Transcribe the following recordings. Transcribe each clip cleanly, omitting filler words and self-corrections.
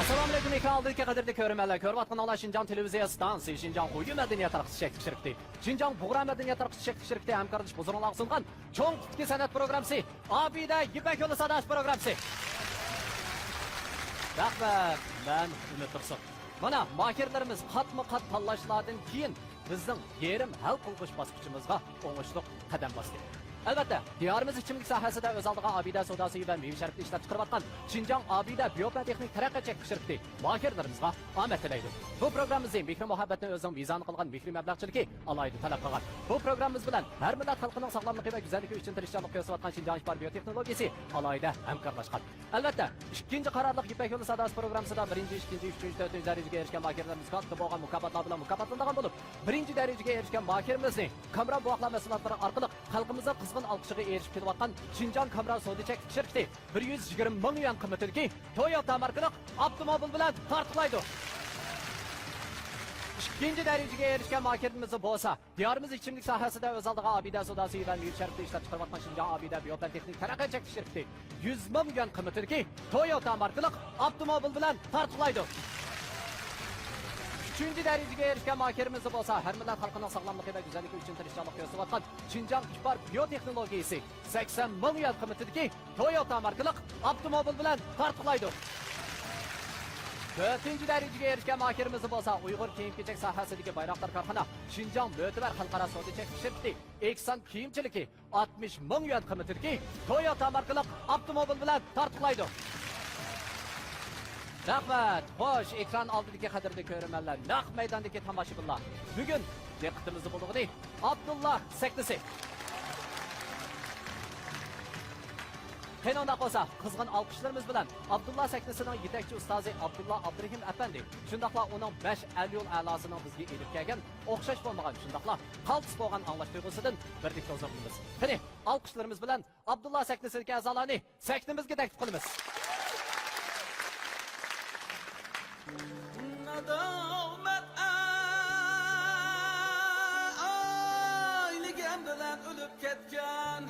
Assalomu alaykum ekranlardagi qadrli ko'rmanlar. Ko'rayotgan ola Şinjan televiziya stansiyasi Şinjan Uyu madaniyat taraqqiy shirkati. Şinjan Buğra madaniyat taraqqiy shirkati hamkorlik bozorlar sungan cho'ng tutki san'at programmasi. Abida Yipak yo'li sadash programmasi. Rahmat, men Umid Tursun. Mana mahirlarimiz qatma-qat tanlashlardan keyin bizning yerim hal qilg'ish bosqichimizga o'ngishli qadam bosdi. Albatta, diyorimiz ichimlik sohasida o'z oldiga Abida savdosi va meva sharifni ishlab chiqarayotgan Şinjan Abida biotexnik taraqqiyot shirkati mahirlarimizga omad tilaydi. Bu programmamizni mehr muhabbatni o'zining vizon qilgan mehr mablag'chiligi alayda talab qilgan. Bu programmamiz bilan har millat xalqining sog'lomligi va go'zalligi uchun tirishchilik ko'rsatayotgan Şinjan biotexnologiyasi alayda hamkorlashgan. Albatta, ikkinchi qarorliq Yipak yo'li sadosi programmasida 1-2, 3, 4 darajaga erishgan mahirlarimiz katta bo'lgan mukofotlar bilan mukofotlangan bo'lib, 1-darajaga erishgan mahirlarimizni kamera buvoqlama mahsulotlari orqali xalqimizga qizg'in alqishiga erishib kelayotgan Şinjan kamera savdo-chek shirkati 120 ming yuan qimmatidagi Toyota markali avtomobil bilan tartiblaydi. İkinci darajaga erishgan mahirimiz bo'lsa, diyorimiz ichimlik sohasida o'z oldiga Abida savdosi va meva sharifni ishlab chiqarayotgan Şinjan Abida biotexnik taraqqiyot shirkati 100 ming yuan qimmatidagi Toyota markali avtomobil bilan tartiblaydi. Üçüncü darajaga erishgan mahirimiz bo'lsa, har millat xalqining sog'lomligi va go'zalligi uchun tirishchilik ko'rsatayotgan Şinjan biotexnologiyasi 80 ming yuan qimmatidagi Toyota markali avtomobil bilan tartiblaydi. 4. darajaga erishgan mahirimiz bo'lsa, Uyg'ur kiyim-kechak sohasidagi bayroqlar korxona Şinjan Mo'tibar xalqaro savdo-chek shirkati Eksan kiyimchiligi 60 ming yuan qimmatidagi Toyota markali avtomobil bilan tartiblaydi. Rahmat, xo'sh, ekran oldidagi qadrli ko'rmanlar, naq maydondagi tomoshabinlar. Bugun diqqatimizni bo'lg'ini Abdullah Saknisi. Qanday bo'lsa, qizg'in olqishlarimiz bilan Abdullah Saknisining yetakchi ustozi Abdullah Abdurahim apandi, shundaqla uning 5 Alyol a'losining bizga elib kelgan, o'xshash bo'lmagan shundaqla qaltis bo'lgan anglash tuyg'usidan birlikda o'zimiz. Qani, olqishlarimiz bilan Abdullah Saknisining a'zolarini sahnimizga taklif qilamiz. Nadomat ayligim bilan o'lib ketgan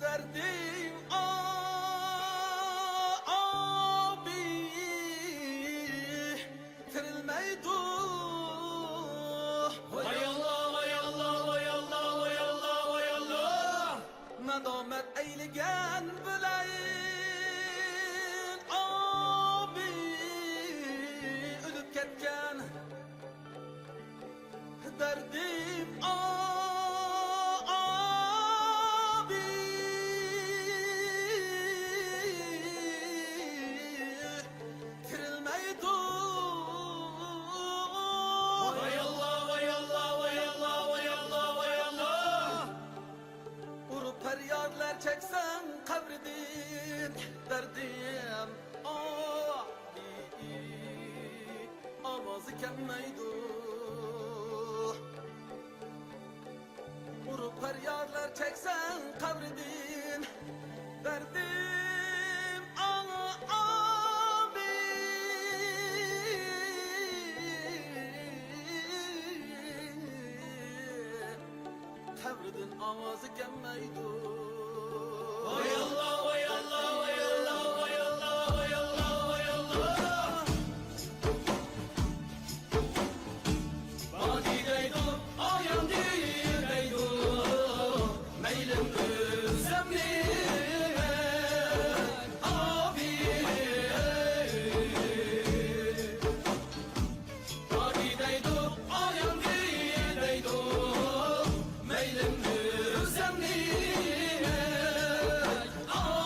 derdim abi tirilmaydi. Vay Allah, vay Allah, vay Allah, vay Allah, vay Allah. Nadomat ayligim bilan derdim abi tirilmeydi. Vay Allah, vay Allah, vay Allah, vay Allah, vay Allah. Urup feryadlar çeksen kabridin derdim abi avazı kelmeydi. Urup feryadlar çeksen kabridin derdim abi kabridin avazı gelmeydi. Vay Allah, vay Allah, vay Allah, vay Allah, vay Allah, vay Allah. Badi deydu, ayam deydu, meylim özlemli abi. Badi deydu, ayam deydu, meylim özlemli abi.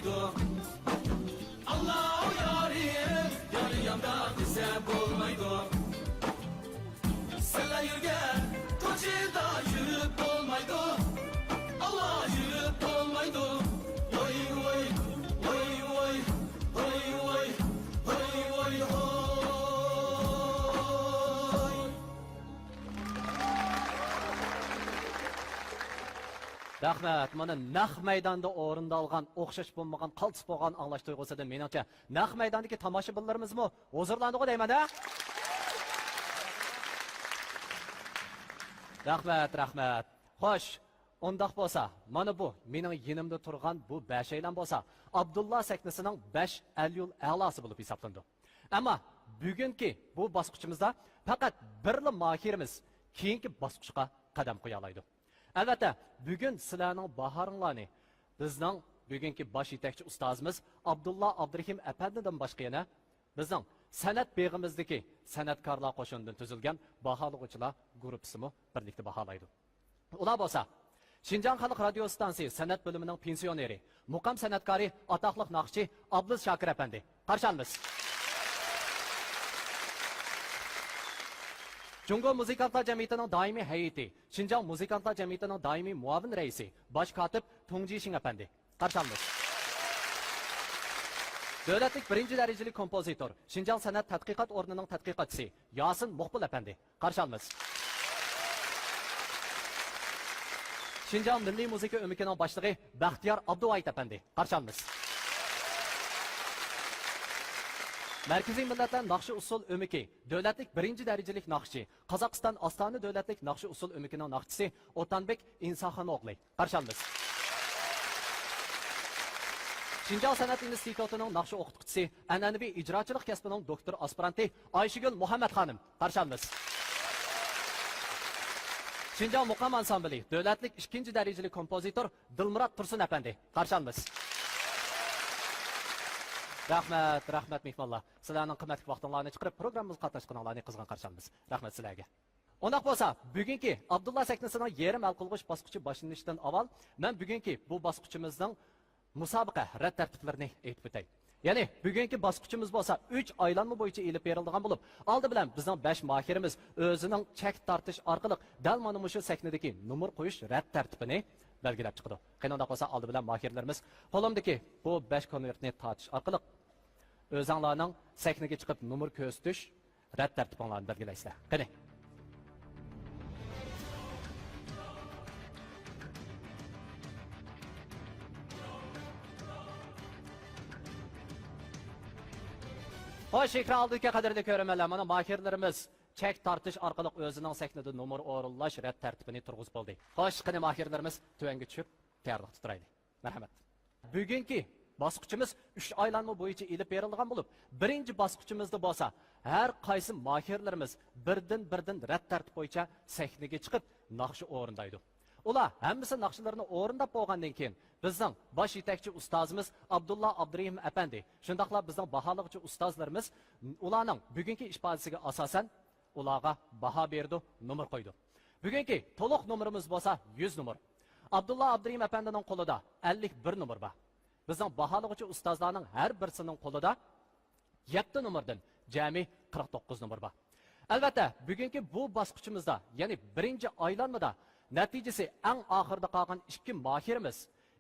olmaydı. Allah yarim, yarı yanda bize olmaydı. Senle yürgen, koçida yürüp olmaydı. Allah yürüp olmaydı. Vay vay, vay vay, vay vay, vay vay vay. Rahmat, mana naq maydonda o'rindalgan, o'xshash bo'lmagan, qaltis bo'lgan anglash tuyg'usidan menimcha naq maydondagi tomoshabinlarimizmi huzurlandiku deyman-da. Rahmat. Xo'sh, undaq bo'lsa, mana bu mening yonimda turgan bu 5 aylan bo'lsa, Abdullah sahnasining 5 al-yul a'losi bo'lib hisoblanadi. Ammo bugungi bu bosqichimizda faqat birla mohirimiz keyingi bosqichga qadam qo'ya oladi. Albatta, bugun sizlarning bahoringlarni bizning bugungi bosh yetakchi ustozimiz Abdullah Abdurahim apandidan boshqa yana bizning san'at beg'imizdagi san'atkorlar qo'shinidan tuzilgan baholag'uvchilar guruhisimi birlikda baholaydi. Ular bo'lsa, Şinjan Xalq Radio Stansiyasi san'at bo'limining pensioneri, muqam san'atkori, atoqli naqshchi Abdul Shakir apandi. Qarshi olamiz. Jungo Muzikantlar Jamiyatining doimiy hay'ati, Şinjan Muzikantlar Jamiyatining doimiy muavin raisi, bosh kotib Tungji Shin apandi. Qarshi olamiz. Davlatlik birinchi darajali kompozitor, Şinjan san'at tadqiqot o'rnining tadqiqotchisi Yasin Muqbil apandi. Qarshi olamiz. Şinjan Milliy Musiqa O'mikining boshlig'i Baxtiyor Abduvayt apandi. Qarshi olamiz. Markaziy Millatlar Naqshi Usul O'miki, davlatlik birinchi darajalik naqshchi, Qozog'iston Ostona davlatlik Naqshi Usul O'mikining naqshchisi O'tanbek Insoxon o'g'li. Qarshi olamiz. Şinjan San'at institutining naqshi o'qituvchisi, an'anaviy ijrochilik kasbining doktor aspiranti Ayshigul Muhammad xonim. Qarshi olamiz. Şinjan muqam ansambli, davlatlik ikkinchi darajali kompozitor Dilmurod Tursun apandi. Qarshi olamiz. Rahmat mehmonlar. Sizlarning qimmatli vaqtingizni chiqarib programmamizga qatnashganlarni qizg'in qarshi olamiz. Rahmat sizlarga. Undaq bo'lsa, bugungi Abdullah sahnasining yarim hal qilg'ich bosqichi boshlanishidan avval men bugungi bu bosqichimizning musobaqa rad tartiblarini aytib o'tay. Ya'ni bugungi bosqichimiz bo'lsa 3 aylanma bo'yicha elib berilgan bo'lib, oldi bilan bizning 5 mohirimiz o'zining chek tortish orqali dal mana shu sahnadagi nomer qo'yish rad tartibini belgilab chiqdi. Qanday bo'lsa oldi bilan mohirlarimiz qo'limdagi bu 5 konvertni tortish orqali o'zinglarning sahnaga chiqib nomer ko'rsatish rad tartiblarini belgilaysizlar. Qani. Xo'sh, ekran oldidagi qadrli ko'rmanlar, mana mohirlarimiz chek tortish orqali o'zining sahnada nomer o'rinlash rad tartibini turg'izib bo'ldi. Xo'sh, qani mohirlarimiz tuvanga tushib tayyorlik turaylik. Marhamat. Bugungi bosqichimiz 3 aylanma bo'yicha elib berilgan bo'lib, birinchi bosqichimizda bo'lsa, har qaysi mohirlarimiz birdan rad tartib bo'yicha sahnaga chiqib naqshi o'rindaydi. Ular hammasi naqshlarini o'rindab bo'lgandan keyin bizning bosh yetakchi ustozimiz Abdullah Abdurahim apandi, shundaqla bizning baholovchi ustozlarimiz ularning bugungi ifodasiga asosan ularga baho berdi, nomer qo'ydi. Bugungi to'liq nomerimiz bo'lsa 100 nomer. Abdullah Abdurahim apandining qo'lida 51 nomer bor. Bizning baholovchi ustozlarning har birisining qo'lida 7 nomerdan jami 49 nomer bor. Albatta, bugungi bu bosqichimizda, ya'ni birinchi aylanmada natijasi eng oxirida qolgan 2 mohirimiz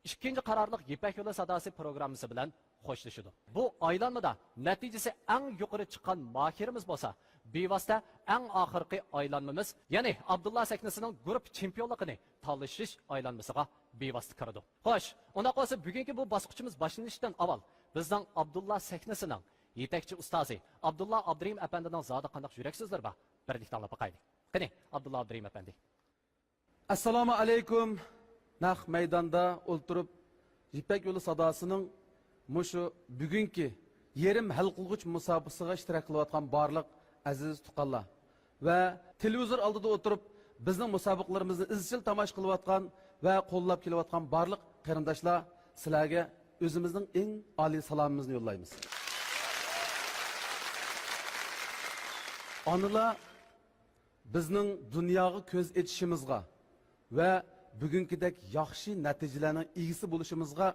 ikkinchi qarorliq Yipak yo'li sadosi programmasi bilan xo'shlashadi. Bu aylanmada natijasi eng yuqori chiqqan mohirimiz bo'lsa, bevosita eng oxirgi aylanmamiz, ya'ni Abdullah sahnasining guruh chempionligini tanlashish aylanmasiga bevosita kirdi. Xo'sh, unda qolsa bugungi bu bosqichimiz boshlanishidan avval bizning Abdullah sahnasining yetakchi ustozi Abdullah Abdurahim apandining zodi qanday yurak so'zlar bor? Birlikda anglab boqaylik. Qani, Abdullah Abdurahim apandi. Assalomu alaykum. Naq maydonda o'ltirib, Yipak yo'li sadosining mushu bugungi yerim hal qilg'ich musobaqasiga ishtirok qilayotgan barliq aziz tuqqanlar va televizor oldida o'tirib bizning musobaqalarimizni izchil tomosha qilayotgan va qo'llab kelayotgan barliq qarindoshlar, sizlarga o'zimizning eng oliy salomimizni yo'llaymiz. Onalar bizning dunyoga ko'z etishimizga va bugünkidek yaxshi natijalarning egisi bo'lishimizga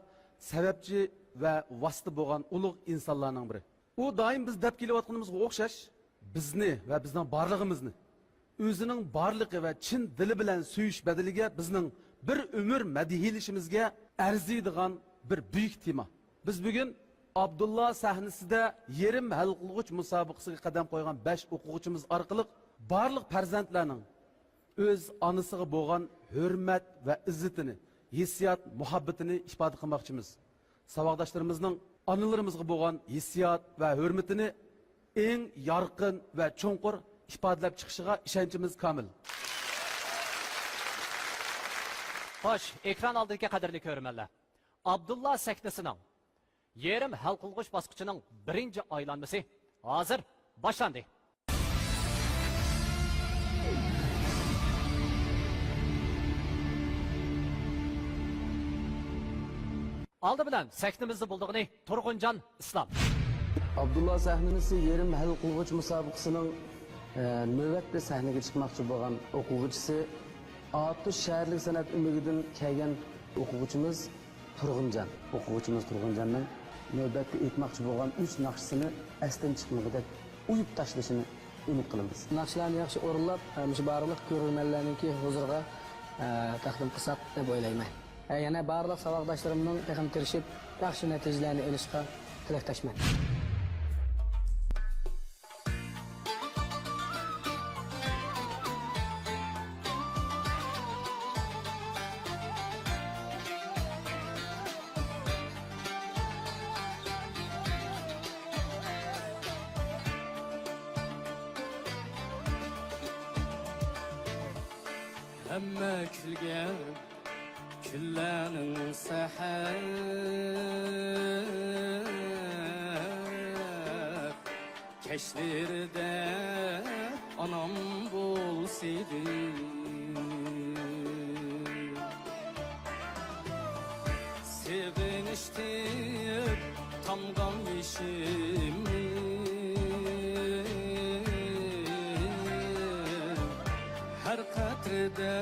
sababchi va vosita bo'lgan ulug' insonlarning biri. U doim biz deb kelayotganimizga o'xshash bizni va bizning borlig'imizni o'zining borligi va chin dili bilan suyish badaliga bizning bir umr madihilishimizga arziydigan bir buyuk tema. Biz bugun Abdulla sahnasida yerim hal qilg'uch musobaqasiga qadam qo'ygan 5 o'quvchimiz orqali barliq farzandlarning o'z onasiga bo'lgan hurmat va izzatini, hissiyat, muhabbatini ifoda qilmoqchimiz. Savoqdoshlarimizning onalarimizga bo'lgan hissiyat va hurmatini eng yorqin va cho'nqur ifodalab chiqishiga ishonchimiz komil. Xo'sh, ekran oldidagi qadrli ko'rmanlar. Abdulla sahnasining yerim hal qilg'uch bosqichining birinchi aylanmasi hozir boshlandi. Aldı bilan sahnamizda bo'ldig'ini Turg'unjon Islom. Abdullah sahnesi yerim hal qilg'uch musobaqasining navbatda sahnaga chiqmoqchi bo'lgan o'quvchisi Atush shaharlik san'at umigidan kelgan o'quvchimiz Turg'unjonning navbatda aytmoqchi bo'lgan 3 naqshisini asdan chiqmagidek uyib tashlashini umid qilamiz. Naqshlarni yaxshi o'rinlab, shu barliq ko'rganlarningki huzuriga taqdim qilsak deb o'ylayman. Yana barliq savoqdoshlarimning ham tirishib, yaxshi natijalarni olishga tilakdoshman. Hamma kulgan kunlarning sahar kashlarida onam bo'lsaydi sevinishdan tamg'an yeshimni her katrede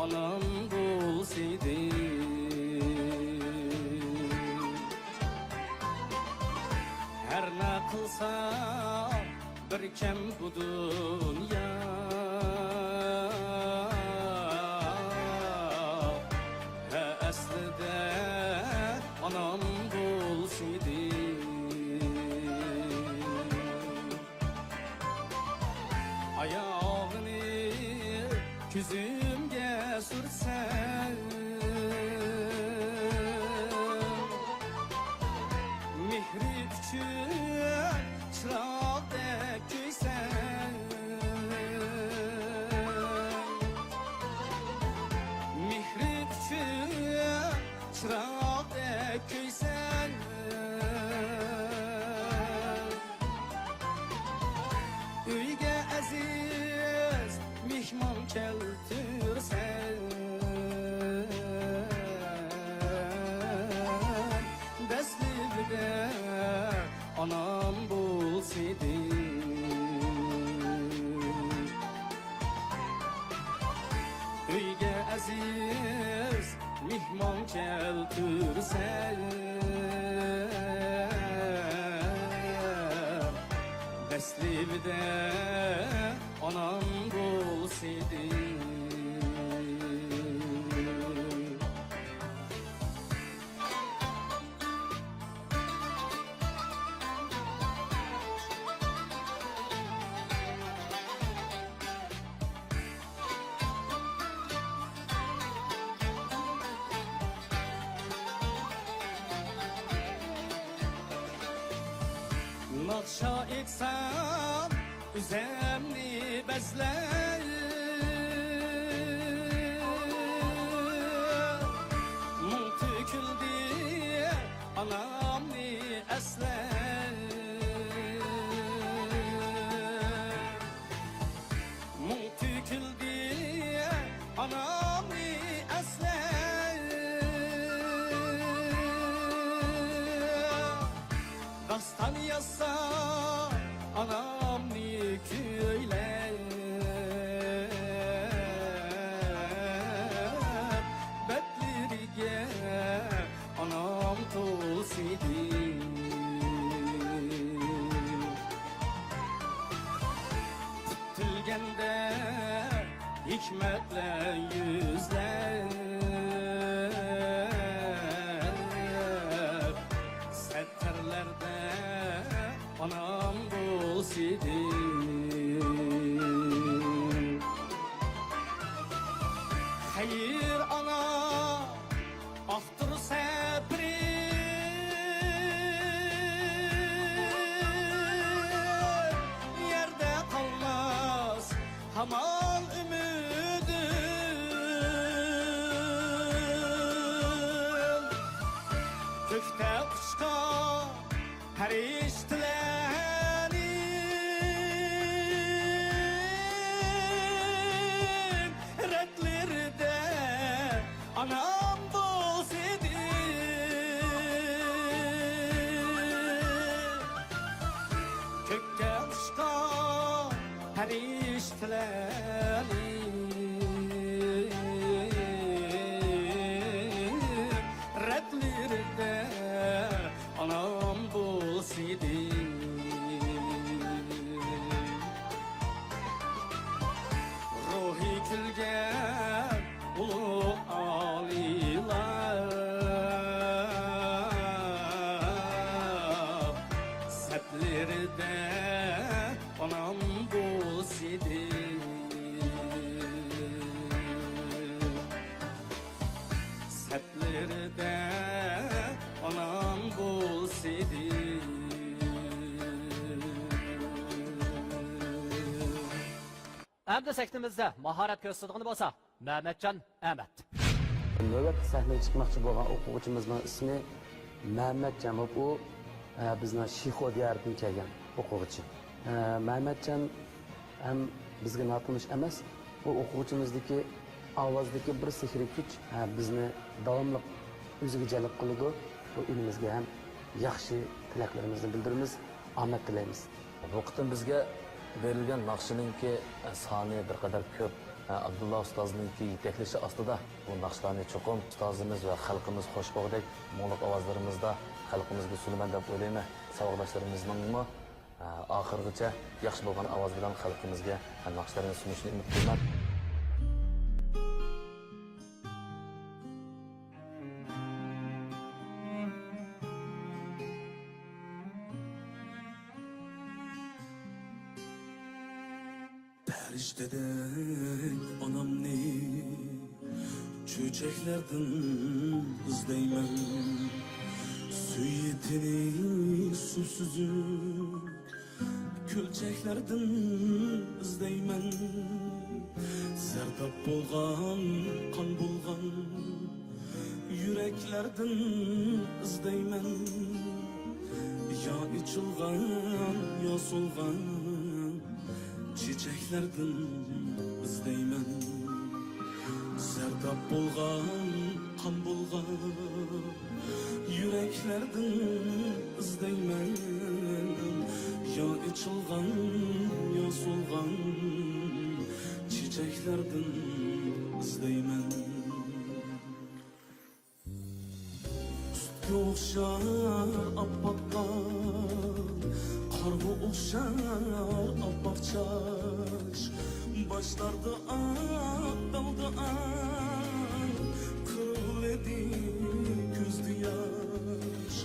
anam bulsaydı her ne kılsa bir kem bu dünya he aslida anam bulsaydı ayağını yüzümge sürsen mihri küçük çırağdek giysen mihri küçük çırağdek giysen uyge aziz mihman keltirsen Beslivde anam bulsaydı Uyge aziz mihman keltirsen Beslivde anam bulsaydı Nakşa etsem üzemni bezler Mum tüküldü anamni esler Mum tüküldü anamni esler Dastan yazsa anam ni köyler hikmetle yüzler Setterlerde anam bulsaydı Hayır ana ahtır sabri Yerde kalmaz hamal ümidim Gökte uçkan her iştilerin Redleri de anam bozidi Gökte uçkan her iştilerin Redleri de anam bozidi Ruhi külgen ulu aliler Setleri de anam bulsaydı Setleri de anam bulsaydı Әмді сәктімізді махарат көстідіғini болса, Мәмәтжан Әмәт. Növbətdə səhnəyə çıxmaqçı olan oxucumuzun ismi Məhəmmədcan. O bizning Şixo diyarından kelgan o'quvchi. Məhəmmədcan ham bizga notanish emas. Bu o'quvchimizdagi ovozdagi bir sehriy kuch bizni davomli o'ziga jalb qiladi. Bu elimizga ham yaxshi tilaklarimizni bildiramiz, omad tilaymiz. Vaqtim bizga berilgan naqshininki soni bir qadar ko'p. Abdullah ustozninki yetaklashi ostida bu naqshlarni cho'qim ustozimiz va xalqimiz xush bo'g'dek mo'liq ovozlarimizda xalqimizga sunaman deb o'ylayman. Savoldoshlarimizningmi oxirgacha yaxshi bo'lgan ovoz bilan xalqimizga naqshlarni sunishni umid qilaman. Periştedek anamni çöçeklerden izleymen Süyetini susuzuk külçeklerden izleymen Serdap bolgan, kan bolgan yüreklerden izleymen Ya içilgan, ya solgan çiçeklerden izleymen Serdap bolgan, kan bolgan yüreklerden izleymen Ya içilgan, ya solgan çiçeklerden izleymen Sütke okşar apaklar Kargo okşar appak çaş Başlarda ak dalda ak Kırıledi gözlü yaş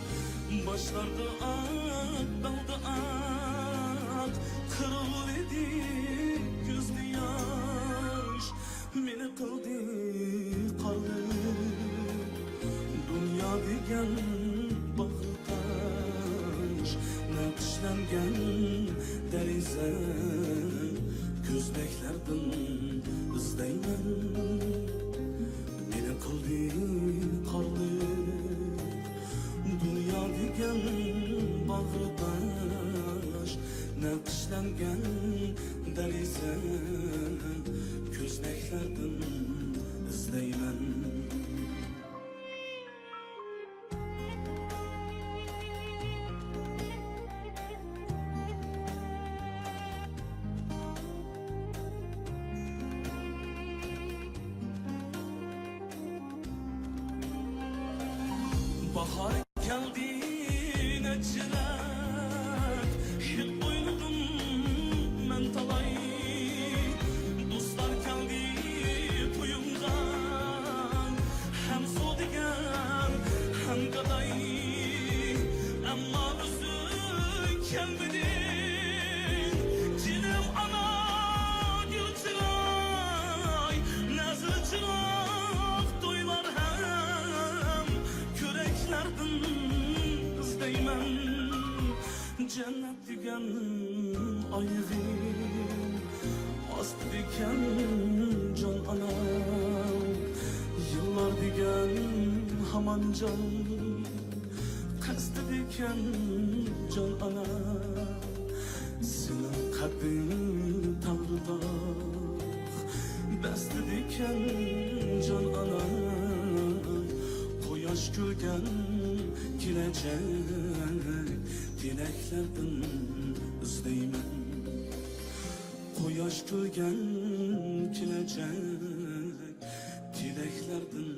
Başlarda ak dalda ak Kırıledi gözlü yaş Beni kıldı karlı Dünya degen bakır taş Nakışlangan derize Gözbeklerden izleymen Beni kıldı karlı Dünya degen bakır taş Nakışlangan derize Gözbeklerden izleymen Bahar geldi neçiler Hit oynadım men talay Dostlar geldi cennet diken ayırayım Astı diken can anam Yıllar diken haman can Kastı diken can anam Senin kalbin tanrıda Bastı diken can anam Koyaş gülgen gelecek Dileklerden izleymen Koyaş gülgen gelecek Dileklerden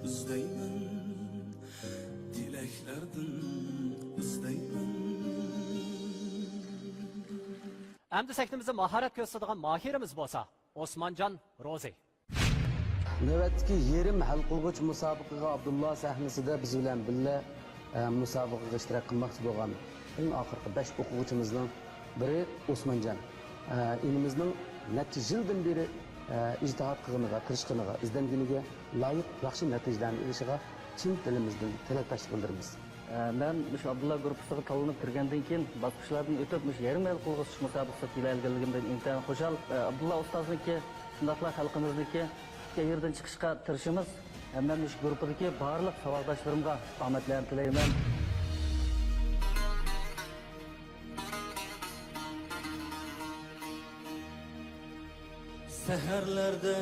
izleymen Dileklerden izleymen Әмді сәкнімізді махарат көстіған махирimiz болса, Osmancan Rozi. Növbətdəki yerim həll qılğıç müsabiqəyə Abdullah səhnəsində biz bilan birlə müsabiqəyə iştirak qılmaqçı bolğan ən axırqı 5 oxuğucumuzdan biri Osmancan. İlimizin neçə ildən beri ictihad qılğanığa, tirişqanığa, izlengeniga layiq yaxşı nəticələrini erişişigə çin dilimizdən tilakdaşlıq bildirimiz. Ben şu Abdullah grupsuga tanlanıp kirgenden keyin basqıçlardan ötüp yarim el qılğıç müsabiqəsi kelayelganligimdan intayin xoşal. Abdullah ustozniki, shundaqla xalqimizniki yerden chiqishga tirishimiz. Men shu guruhdagi barliq savoldoshlarımga omadlarni tilayman. Seherlerde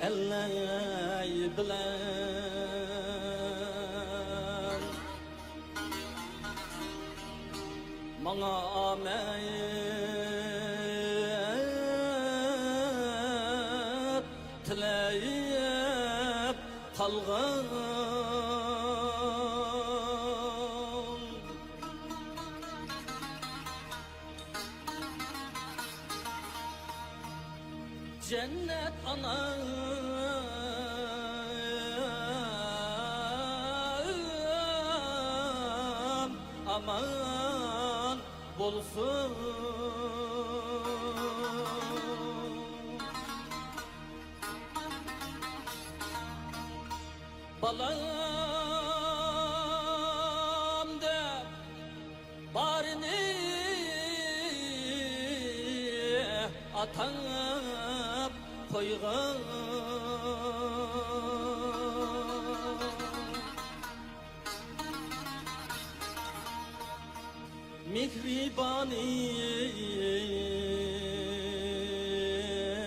elley bilen Bana amet tileyip kalgan Cennet anam aman bulsun Balam de barini atanıp koygan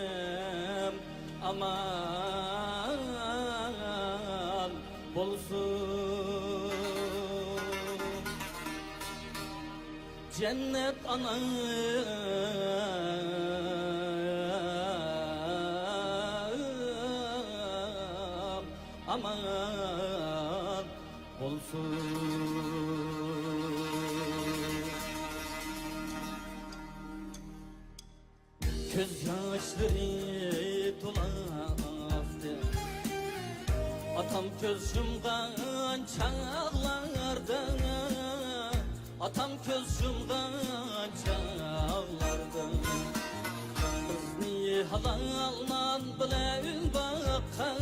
Mihribanim aman bulsun Cennet anam aman bulsun Göz yaşları tulaftı Atam göz yumgan çağlarda Atam göz yumgan çağlarda Kız niye halalman bilen bakan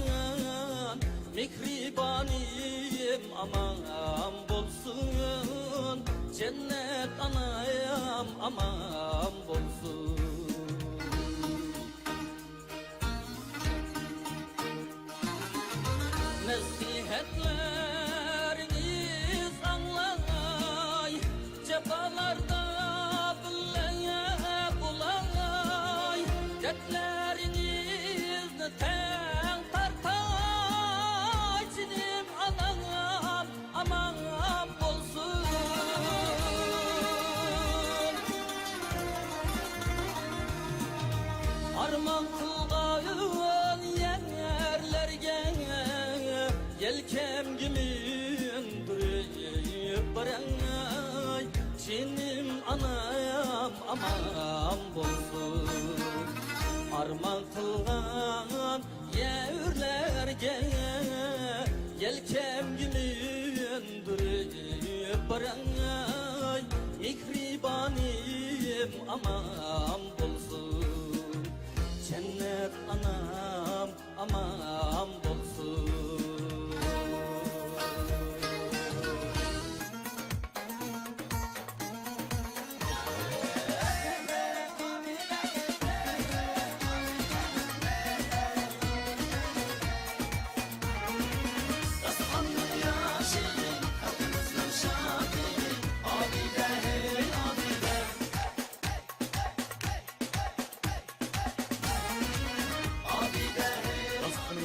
Mihribanim aman bulsun Cennet anayam aman bulsun Nasihatleriniz anlay Cefalarda billeye bulay Dertlerinizni ten tartay Sinim anam aman bulsun Arman kılgayın yerlerge Yelkem gimin duruyup baranay Sinim anayam aman bulsun Arman kılgan yerlerge Yelkem gimin duruyup baranay Mihribanim aman bulsun Cennet anam aman bulsun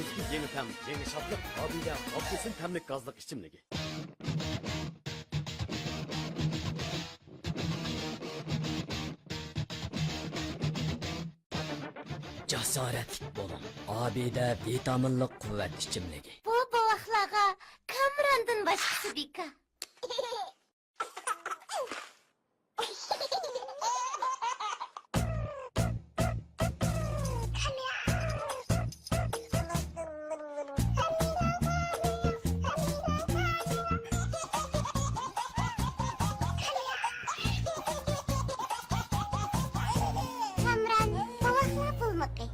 Günümüzdeki yeni tem, yeni şatlık, abide, abdesin temlik gazlık içimligi. Jasoratlik bo'lin. Obida vitaminli quvvat ichimligi. Bu bovoqlarga Kamrandan boshqasi beka. Kamran, bovoqlar pulmuqi.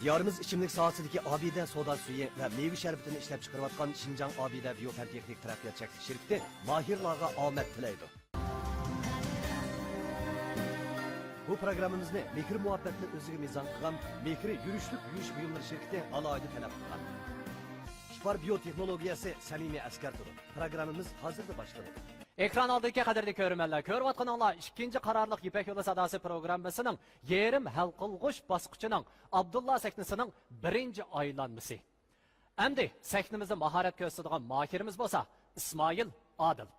Diyarımız içimlik sahasındaki abide soda suyu ve meyve şerbetini işlep çıkarıvatkan Şincan Abide Biyoteknik Terapiya Çekti şirketi Mahirlarga Ahmet tilaydı. Bu programımızda mehir muhabbetini özüge mizan kılan mehri yürüşlük yürüyüş buyumları şirketi alaydı talep kılan. Şifar biyoteknologiyası Samimi Asker Turu. Programımız hazır da başladı. Ekran aldaki qadrli ko'rmanlar, ko'rayotganinglar ikkinchi qarorliq Ipak yo'li sadasi programmasining yerim hal qilg'uch bosqichining Abdulla sahnasining birinchi aylanmasi. Endi sahnamizda mahorat ko'rsatadigan mahirimiz bo'lsa Ismoil Adil.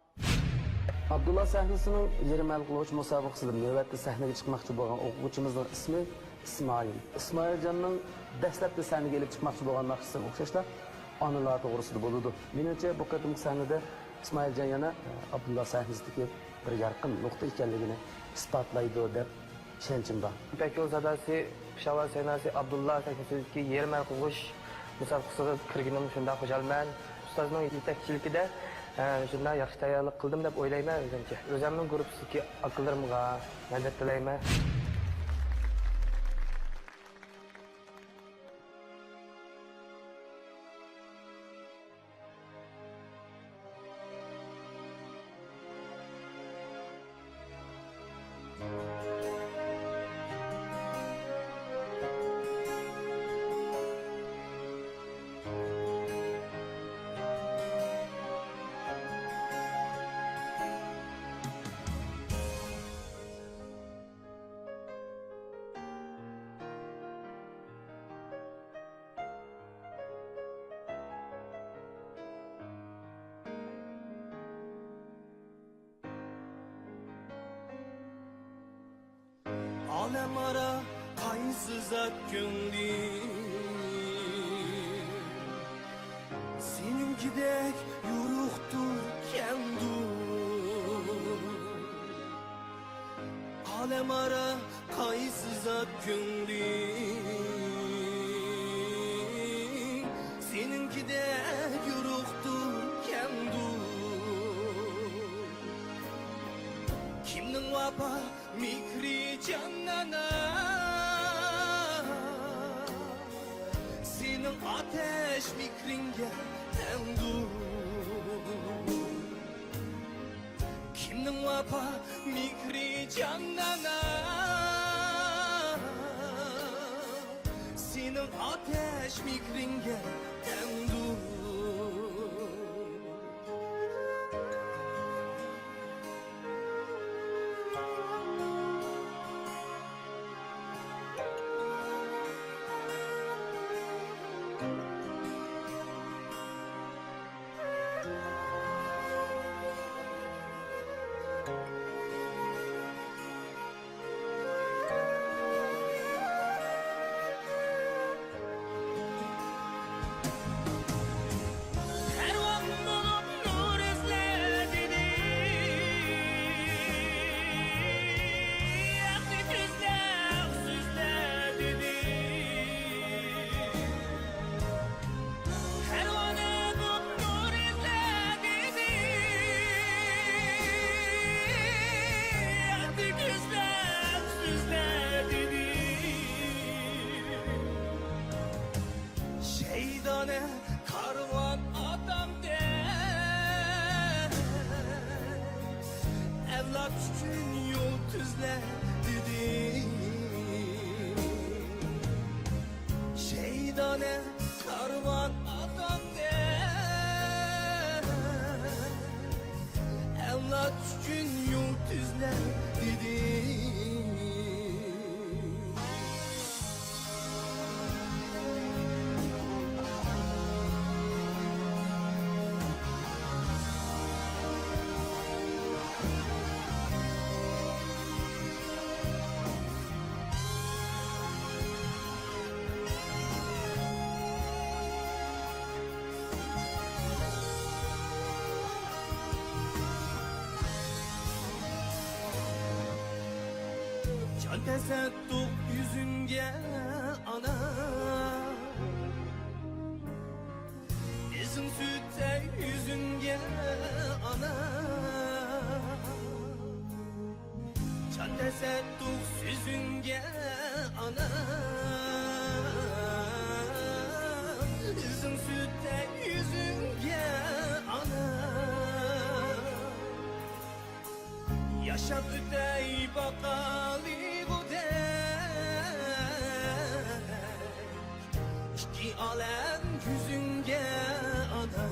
Abdullah sahnəsinin yerim hal qılğıç müsabiqəsində növbətdə səhnəyə çıxmaqçı olan oxucumuzun ismi İsmail. İsmailcanın dəstəbdə səhnəyə gəlib çıxmaqçı olan naxşısına oxşaşla anılar doğrusunda boludu. Menimcə bu qədimki səhnədə İsmailcan yana Abdullah sahnesindeki bir yarqın nokta ekanligini isbotlaydi deb ishonchim bor. İpek Yol Sadasi, Peshawar Sahnasi, Abdullah sahnesindeki yerim hal qılğıç müsabiqəsiga kirganim shunda xo'jalman. Ustozning yetakchiligida shunda yaxshi tayyorlik qildim deb o'ylayman o'zimcha. O'zimning guruhdagi aqllarimga madad tilayman. Alem ara kayınsız at gönlüm Senin gidek yoruktur kendur Alem ara kayınsız at gönlüm Senin gidek yoruktur kendur Kimnin vapa mikri canana Senin ateş mikringe tendur Kimnin vapa mikri canana Senin ateş mikringe tendur Şeydane karvan adam de Evlat için yol tüzle dedi Şeydane karvan adam de Evlat için yol tüzle dedi can tesettük yüzünge ana Bizim sütte yüzünge ana Can tesettük yüzünge ana Bizim sütte yüzünge ana Yaşap ötey bakali gudey İki alem yüzünge ana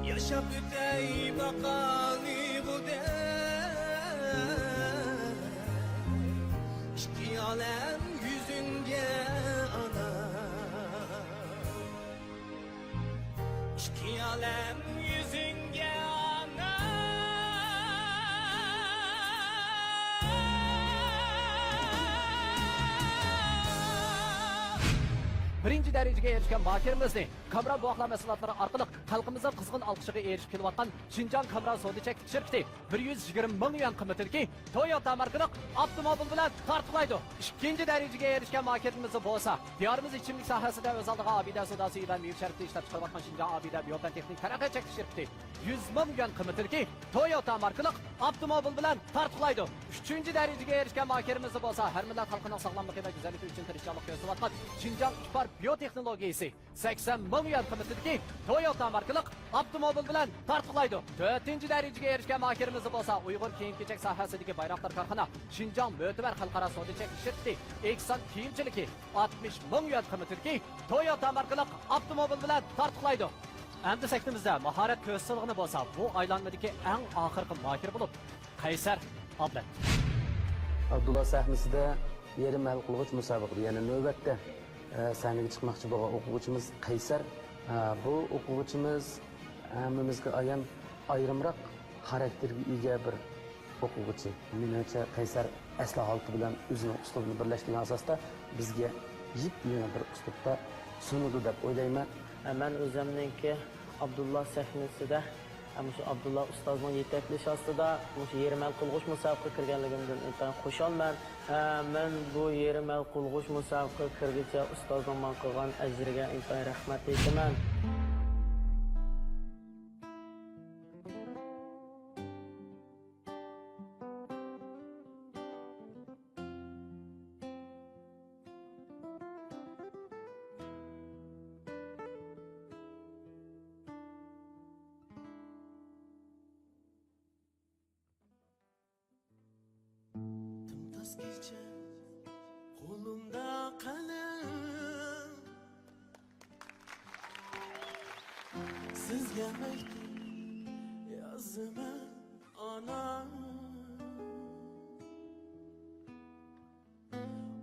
Yaşap ötey bakali gudey İki alem yüzünge ana İki alem yüzünge ana Birinci derecege erişken mahirimizni Kamran Boğaklar mesulatları arkalık halkımıza kızgın alkışıga erişip kilovatkan Şincan Kamran Sodiçek şirketi 120 ming yuan kıymetideki Toyota markalık avtomobil bilen tartılaydı. İkinci derecege erişken mahirimizi bolsa diyarımız içimlik sahasında özaldığı abide sodası ilan büyük şirketi işlep çıkarvatkan Şincan abide biyopen teknik terakki çekti şirketi 100 ming yuan kıymetideki Toyota markalık avtomobil bilen tartılaydı. Üçüncü derecege erişken mahirimizi bolsa her millet halkının sağlamlığı ve güzelliği için tirişçalık göstervatkan Şincan İpar biyoteknolojisi 80 ming yuan kıymetideki Toyota markalık avtomobil bilen tartılaydı. Dördüncü derecege erişken mahirimizi bolsa Uygur kiyim-kechek sahasidagi bayroqlar korxona Şinjan Mötüber Xalqaro Sodiçek şirketi Eksan kiyimchiligi 60 ming yuan qiymatidagi Toyota markalık avtomobil bilen tartılaydı. Endi sektimizde maharet ko'zsig'ini bo'lsa bu aylanmadagi eng oxirgi mahir bo'lib Qaysar Ablat. Abdullah sahnesida yarim hal qilg'ich musobaqada yana navbatda sahnaga chiqmoqchi bo'lgan o'quvchimiz Qaysar. Bu o'quvchimiz hammamizga ayon ayrimroq xarakterga ega bir o'quvchi. Menimcha Qaysar asli holati bilan o'zining uslubini birlashtirgan asosda bizga yeni bir uslubda sunudi deb o'ylayman. Ben o'zimniki Abdullah sahnesida shu Abdullah ustozning yetaklashi ostida shu yarim hal qilg'ich musobaqaga kirganligimdan intayin xursandman. Men bu yarim hal qilg'ich musobaqaga kirguncha ustozning men qilgan ajriga intayin rahmat aytaman. Tımtas gece kolumda kalem Sizge mektup yazıma ana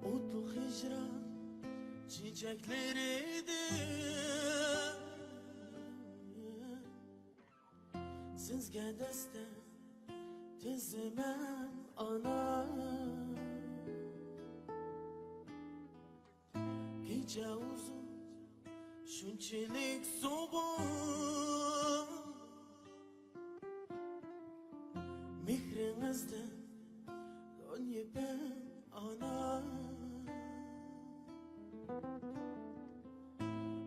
Otu hicran çiçekleriydi Sizge deste tezimem ana Gece uzun şunçilik soğuk Mihrinizden dönye ben ana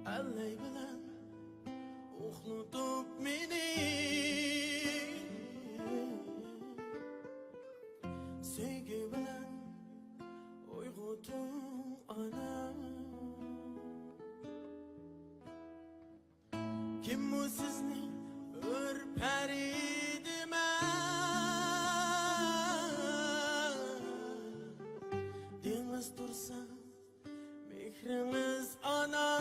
Allay bilen uxlutup beni Sevgi bilen uyg'otum ana Kim bu sizni ürperidimen Deniz tursa mehriniz ana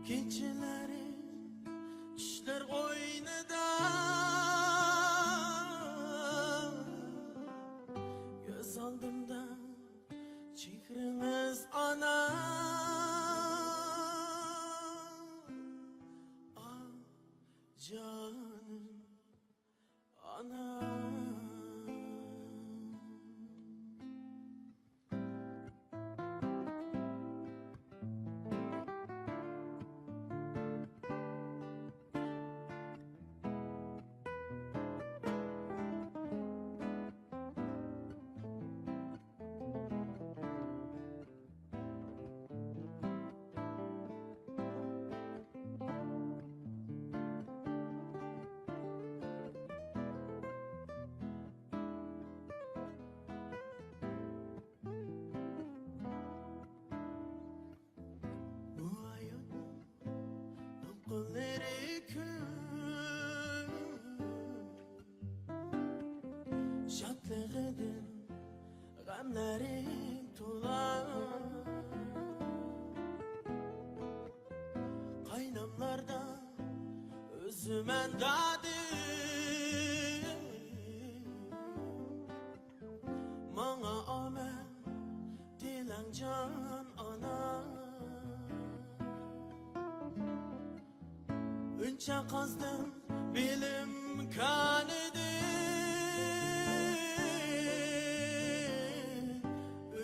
Keçileri düşler oynada Göz aldımda çihriniz ana Ah canım ana Kolları kül Şadlığıdın Gamlerin tular Kaynamlarda Özümen dadı Mana amen Dilen can ana Önce kazdım bilim kanadı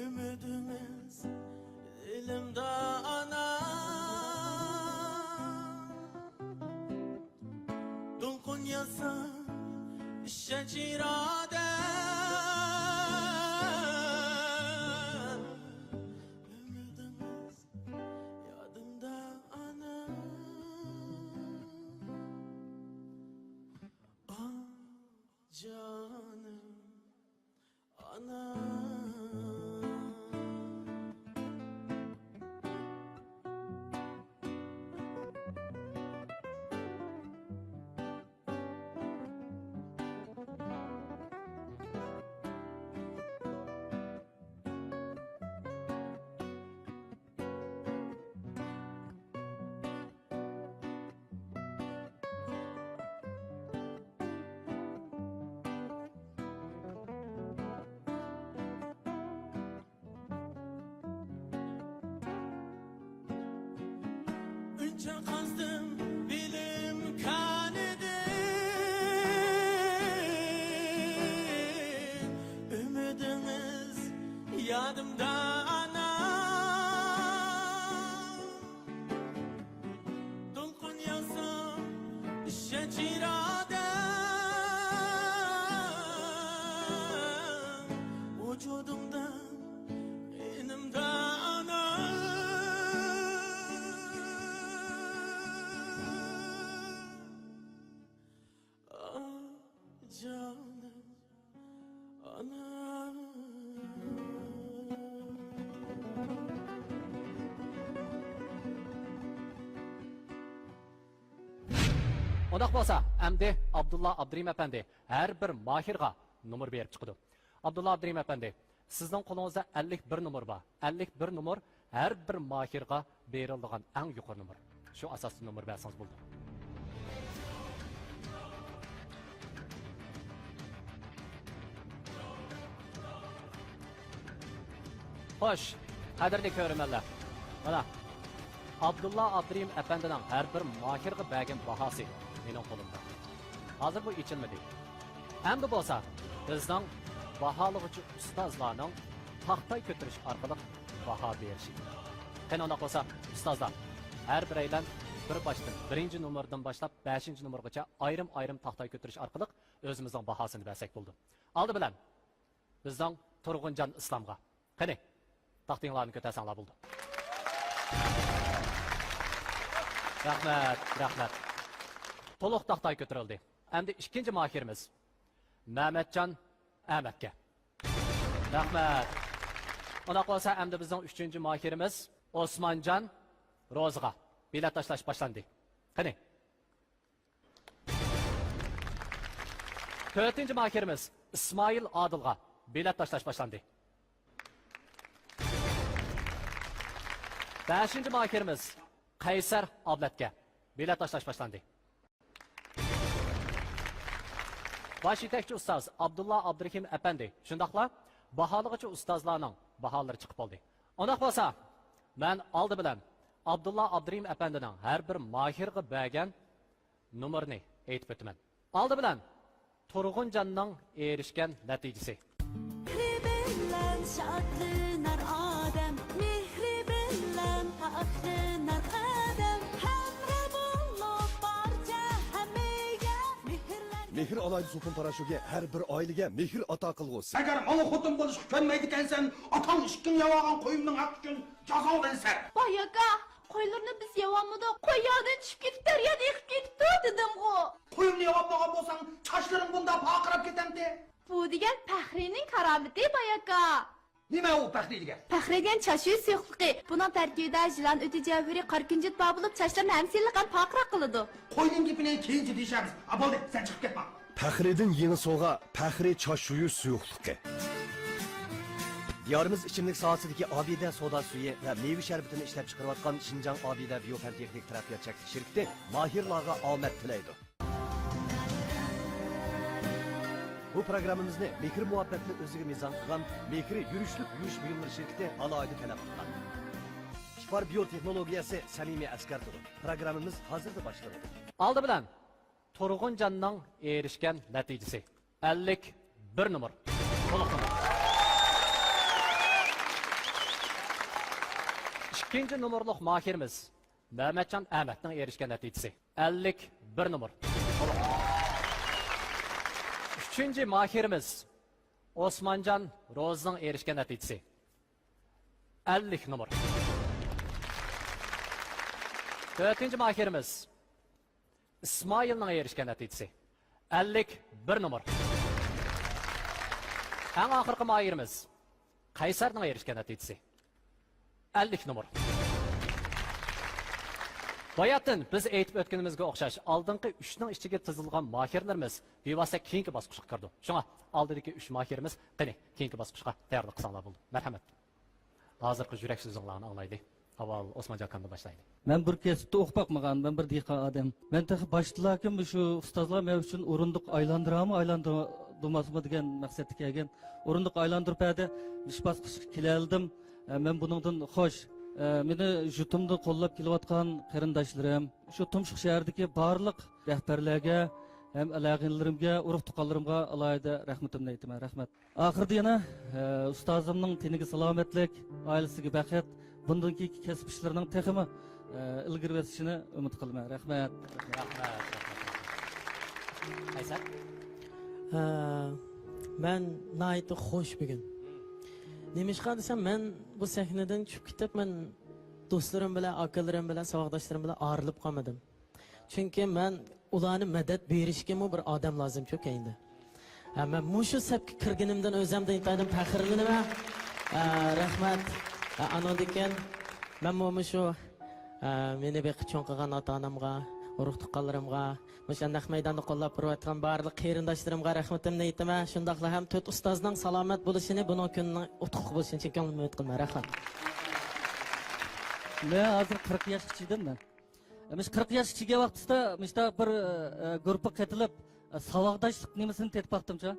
Ümidimiz dilimde ana Dolkun yasa şecirade Ümidimiz yadımda ana Canım ana Önce kazdım bilim kanadı Ümidimiz yadımda ana Dolkun yazım şecirade Vücudumdan enimde ana Canım ana Ondaq bolsa, əmdi Abdulla Abdurim əpəndi hər bir mahirға numar berib çıxıdı. Abdulla Abdurim əpəndi, sizin qolunuzda 51 numar var. 51 numar hər bir mahirға berildiğən ən yuqarı numar. Şu asaslı numar bərsiniz buldu. Xoş, qadirli körümələr. Mana Abdulla Abdurim əpəndinin hər bir mahirға bəgin bahası mening qo'limda. Hozir bu ichilmadi. Endi bo'lsa, bizning baholovchi ustozlarning taxtay ko'tarish orqali baho berishi. Qani unda bo'lsa, ustozlar har biraylar bir boshdan 1-nomerdan boshlab 5-nomergacha ayrim-ayrim taxtay ko'tarish orqali o'zimizning bahosini bersak bo'ldi. Oldi bilan bizning Turg'unjon Islomga. Qani taxtinglarni ko'tarsanglar bo'ldi. Rahmat, rahmat. To'liq taxtay ko'tarildi. Endi ikkinchi mahirimiz Mehmetcan Ahmetga. Rahmat. Ona qolsa endi bizning 3-mahirimiz Osmonjon Ro'zg'a. Bilet tashlash boshlandi. Qani. 4-mahirimiz Ismoil Odilga. Bilet tashlash boshlandi. 5-mahirimiz Qaysar Oblatga. Bilet tashlash boshlandi. Baş yetakchi ustoz Abdulla Abdurahim Efendi. Shundaqla baholig'ichi ustozlarning baholari chiqib qoldi. Undaq bo'lsa, men oldi bilan Abdulla Abdurahim Efendining har bir mahirga bergan nomerni aytib o'taman. Oldi bilan Turg'unjonning erishgan natijasi. Mehir alaydı sopun paraşoge her bir ailege mehir ata kılgısı. Eğer malı xotun boluşup könmeydikensen, atan işkin yavagan koyumdun hak üçün cazal benser. Bayaka, koylarını biz yavamıda koyyadan çıkıp ketip deryada yıkıp ketipti dedim o. Koyumnu yavamagan bolsan, çaşların bunda pakırap ketemdi. Bu digen Pahri'nin karameti Bayaka. Nima u paxri degan? Paxri degan chash suvi suyuqligi. Buning tarkibida jilan o'ti javhari, qarkunjut bor bo'lib, chashlarni ham silliqan pokroq qiladi. Qo'yning gapini keyinchi deyishamiz. Bo'ldi, sen chiqib ketma. Faxriddin yeni soğğa Faxri çaş suyu suyuqlığı. Diyarımız içimlik sahasındaki abide soda suyu ve meyve şerbetini işlep çıkarıvatkan Şinjan Abide Biyofen Teknik Terapiya Çeklik şirketi mahirlarga amet tileydi. Bu programımızda mekir muhabbetini özüge mizan kılan mekiri yürüyüşlük yürüyüş buyumları şirketi alaydı talep kılan. Şifar biyoteknologiyası Samimi Askar Turu. Programımız hazırdı başladı. Aldı bilen Turg'unjanning erishgan natijasi 51 numar. To'liq numar. İkinci numaralık mahirimiz Mehmetcan Ahmet'nin erişken neticesi 51 numar. To'liq. Üçüncü mahirimiz Osmancan Roz'ның erişken neticesi 50 numar. Dördüncü mahirimiz İsmail'nin erişken neticesi 51 numar. En ahırkı mahirimiz Kaysar'ның erişken neticesi 50 numar. Bayatın biz aytib o'tganimizga o'xshash oldingi 3ning ichiga tizilgan mahirlarimiz bevosita keyingi bosqichga kirdi. Shunga oldidagi 3 mahirimiz qani keyingi bosqichga tayyorlik qilsanglar bo'ldi. Marhamat. Hozirgi yurak so'zinglarni anglaydi. Avval Osmonjon akamdan boshlaydi. Men bir kesibda o'qib boqmagan, men bir dehqon odam. Men taxi boshliqlarkim shu ustozlar men uchun o'rindiq aylandirami, aylandirmasmi degan maqsadga kelgan. O'rindiq aylantirib berdi. Ish bosqichiga keldim. Men buningdan xo'sh. Meni jutumda qo'llab kelayotgan qarindoshlarim, shu Tumshuq shahridagi barliq rahbarlarga, ham aloqalarimga, urug' tuqqanlarimga alohida rahmatimni aytaman. Rahmat. Oxirida yana ustozimning teniga salomatlik, oilasiga baxт, bundan keyingi kasb ishlarining texmi ilgari o'sishini umid qilaman. Rahmat. Rahmat. Qaysar? Men naytı xo'sh bugun. Demişqa desam, men bu sahnadan tushib ketib, men do'stlarim bilan, akalarim bilan, saboqdoshlarim bilan ayrilib qolmadim. Chunki men ularni madad berishga bir odam lozim ku endi. Men mushu sabga kirganimdan o'zimdan aytadim, faxrlanaman. Rahmat. Anondikan men mushu meni beqichon qilgan ota-onamga, urug' tuqqanlarimga, o'sha naq maydonda qo'llab turayotgan barliq qarindoshlarimga rahmatimni aytaman. Shundaqla ham 4 ustozning salomat bo'lishini, buning kunning utuq bo'lishini ko'nglim umid qilaman. Rahmat. Men hozir 40 yoshga chiqdim men. Biz 40 yoshga chiqqan vaqtda mishta bir guruhga qatilib saboqdoshlik nimasini tetib baqdimcha.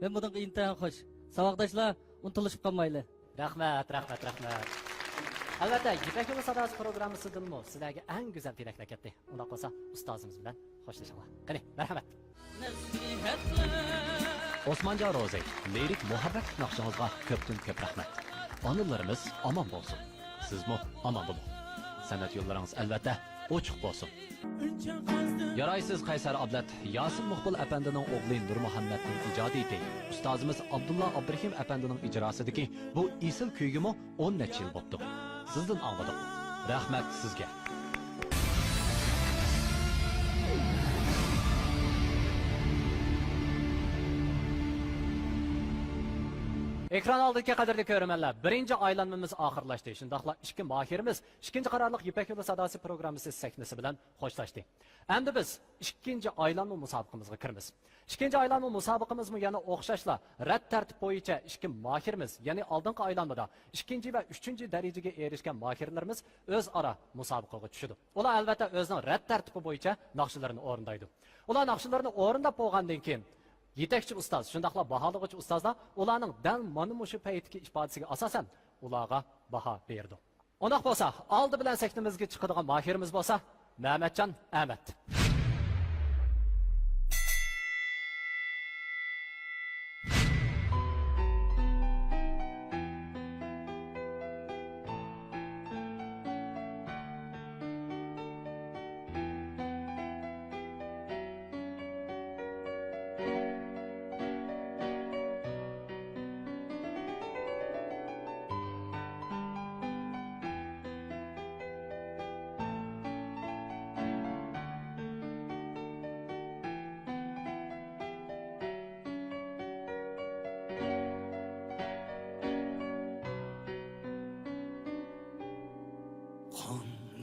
Men bundan intayin xo'sh. Saboqdoshlar unutulishib qolmayli. Rahmat. Albatta, Yipak yo'li sadosi programmasidanmi sizlarga eng go'zal tilaklar ketdi. Unda qolsa ustozimiz bilan xo'shlashinglar. Qani, marhamat. Osmonjon Ro'zi, lirik muhabbat naqshingizga ko'p rahmat. Onalarimiz omon bo'lsin. Sizmi omon bo'ling. San'at yo'llaringiz albatta ochiq bo'lsin. Yaraysiz Qaysar Ablat, Yasin Muqbil apandining o'g'li Nur Muhammadning ijodiyati, ustozimiz Abdulla Abdurahim apandining ijrosidagi bu esil kuygimi 10 necha yil bo'ldi. Sizdan angladik. Rahmat sizga. Ekran oldidagi qadrli ko'rmanlar, birinchi aylanmamiz oxirlashdi. Shundaqla ikki mahirimiz ikkinchi qarorliq Yipak yo'li sadosi programmasi sahnasi bilan xo'shlashdi. Endi biz ikkinchi aylanma musobaqamizga kiramiz. Ikkinchi aylanma musobaqamizmi yana o'xshashla rad tartib bo'yicha ikki mahirimiz, ya'ni oldingi aylanmada ikkinchi va uchinchi darajaga erishgan mahirlarimiz o'zaro musobaqaga tushadi. Ular albatta o'zining rad tartibi bo'yicha naqshlarini o'rindaydi. Ular naqshlarini o'rindab bo'lgandan keyin yetakchi ustoz, shundaqla baholovchi ustozlar ularning dal mana shu paytdagi ifodasiga asosan ularga baho berdi. Undaq bo'lsa, oldi bilan sahnamizga chiqadigan mahirimiz bo'lsa, Mehmetcan Ahmet.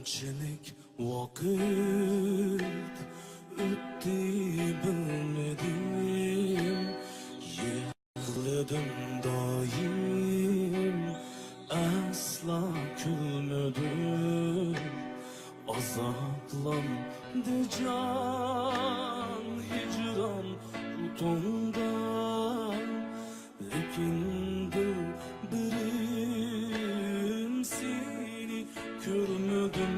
Qanchalik vaqt o'tdi bilmadim, yig'ladim doim, asla kulmadim. Azaplandi jon hicron utonda, lekin dil birim seni ko'rmadim.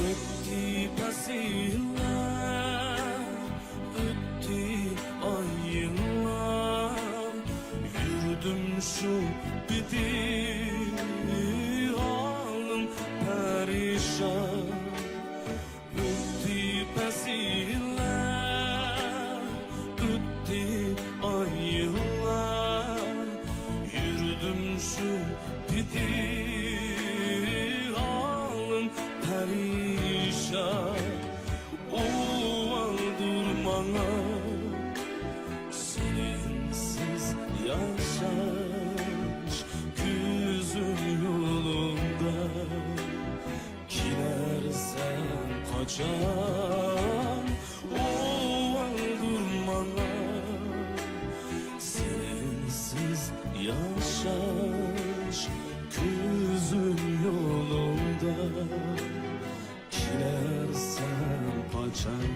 Ötti pasiller, ötti aylar, yürüdüm şu bitir halim perişan. Ötti pasiller, ötti aylar, yürüdüm şu bitir halim perişan. O aldırmana sensiz yaşaş, gözüm yolunda gidersen kaçan. O aldırmana sensiz yaşaş, gözüm yolunda gidersen kaçan.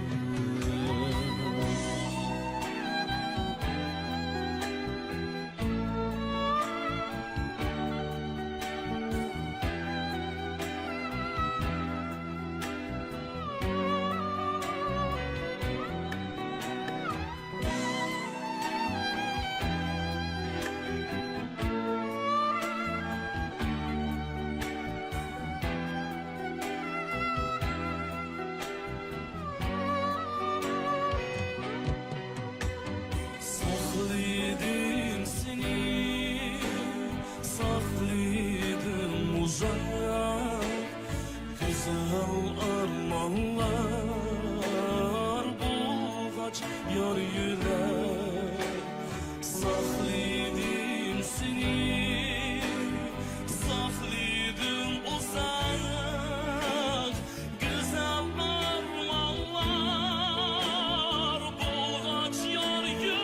Saklıydım seni, saklıydım uzak, güzel armanlar bulgaç yar yürek. Saklıydım seni, saklıydım uzak, güzel armanlar bulgaç yar yürek.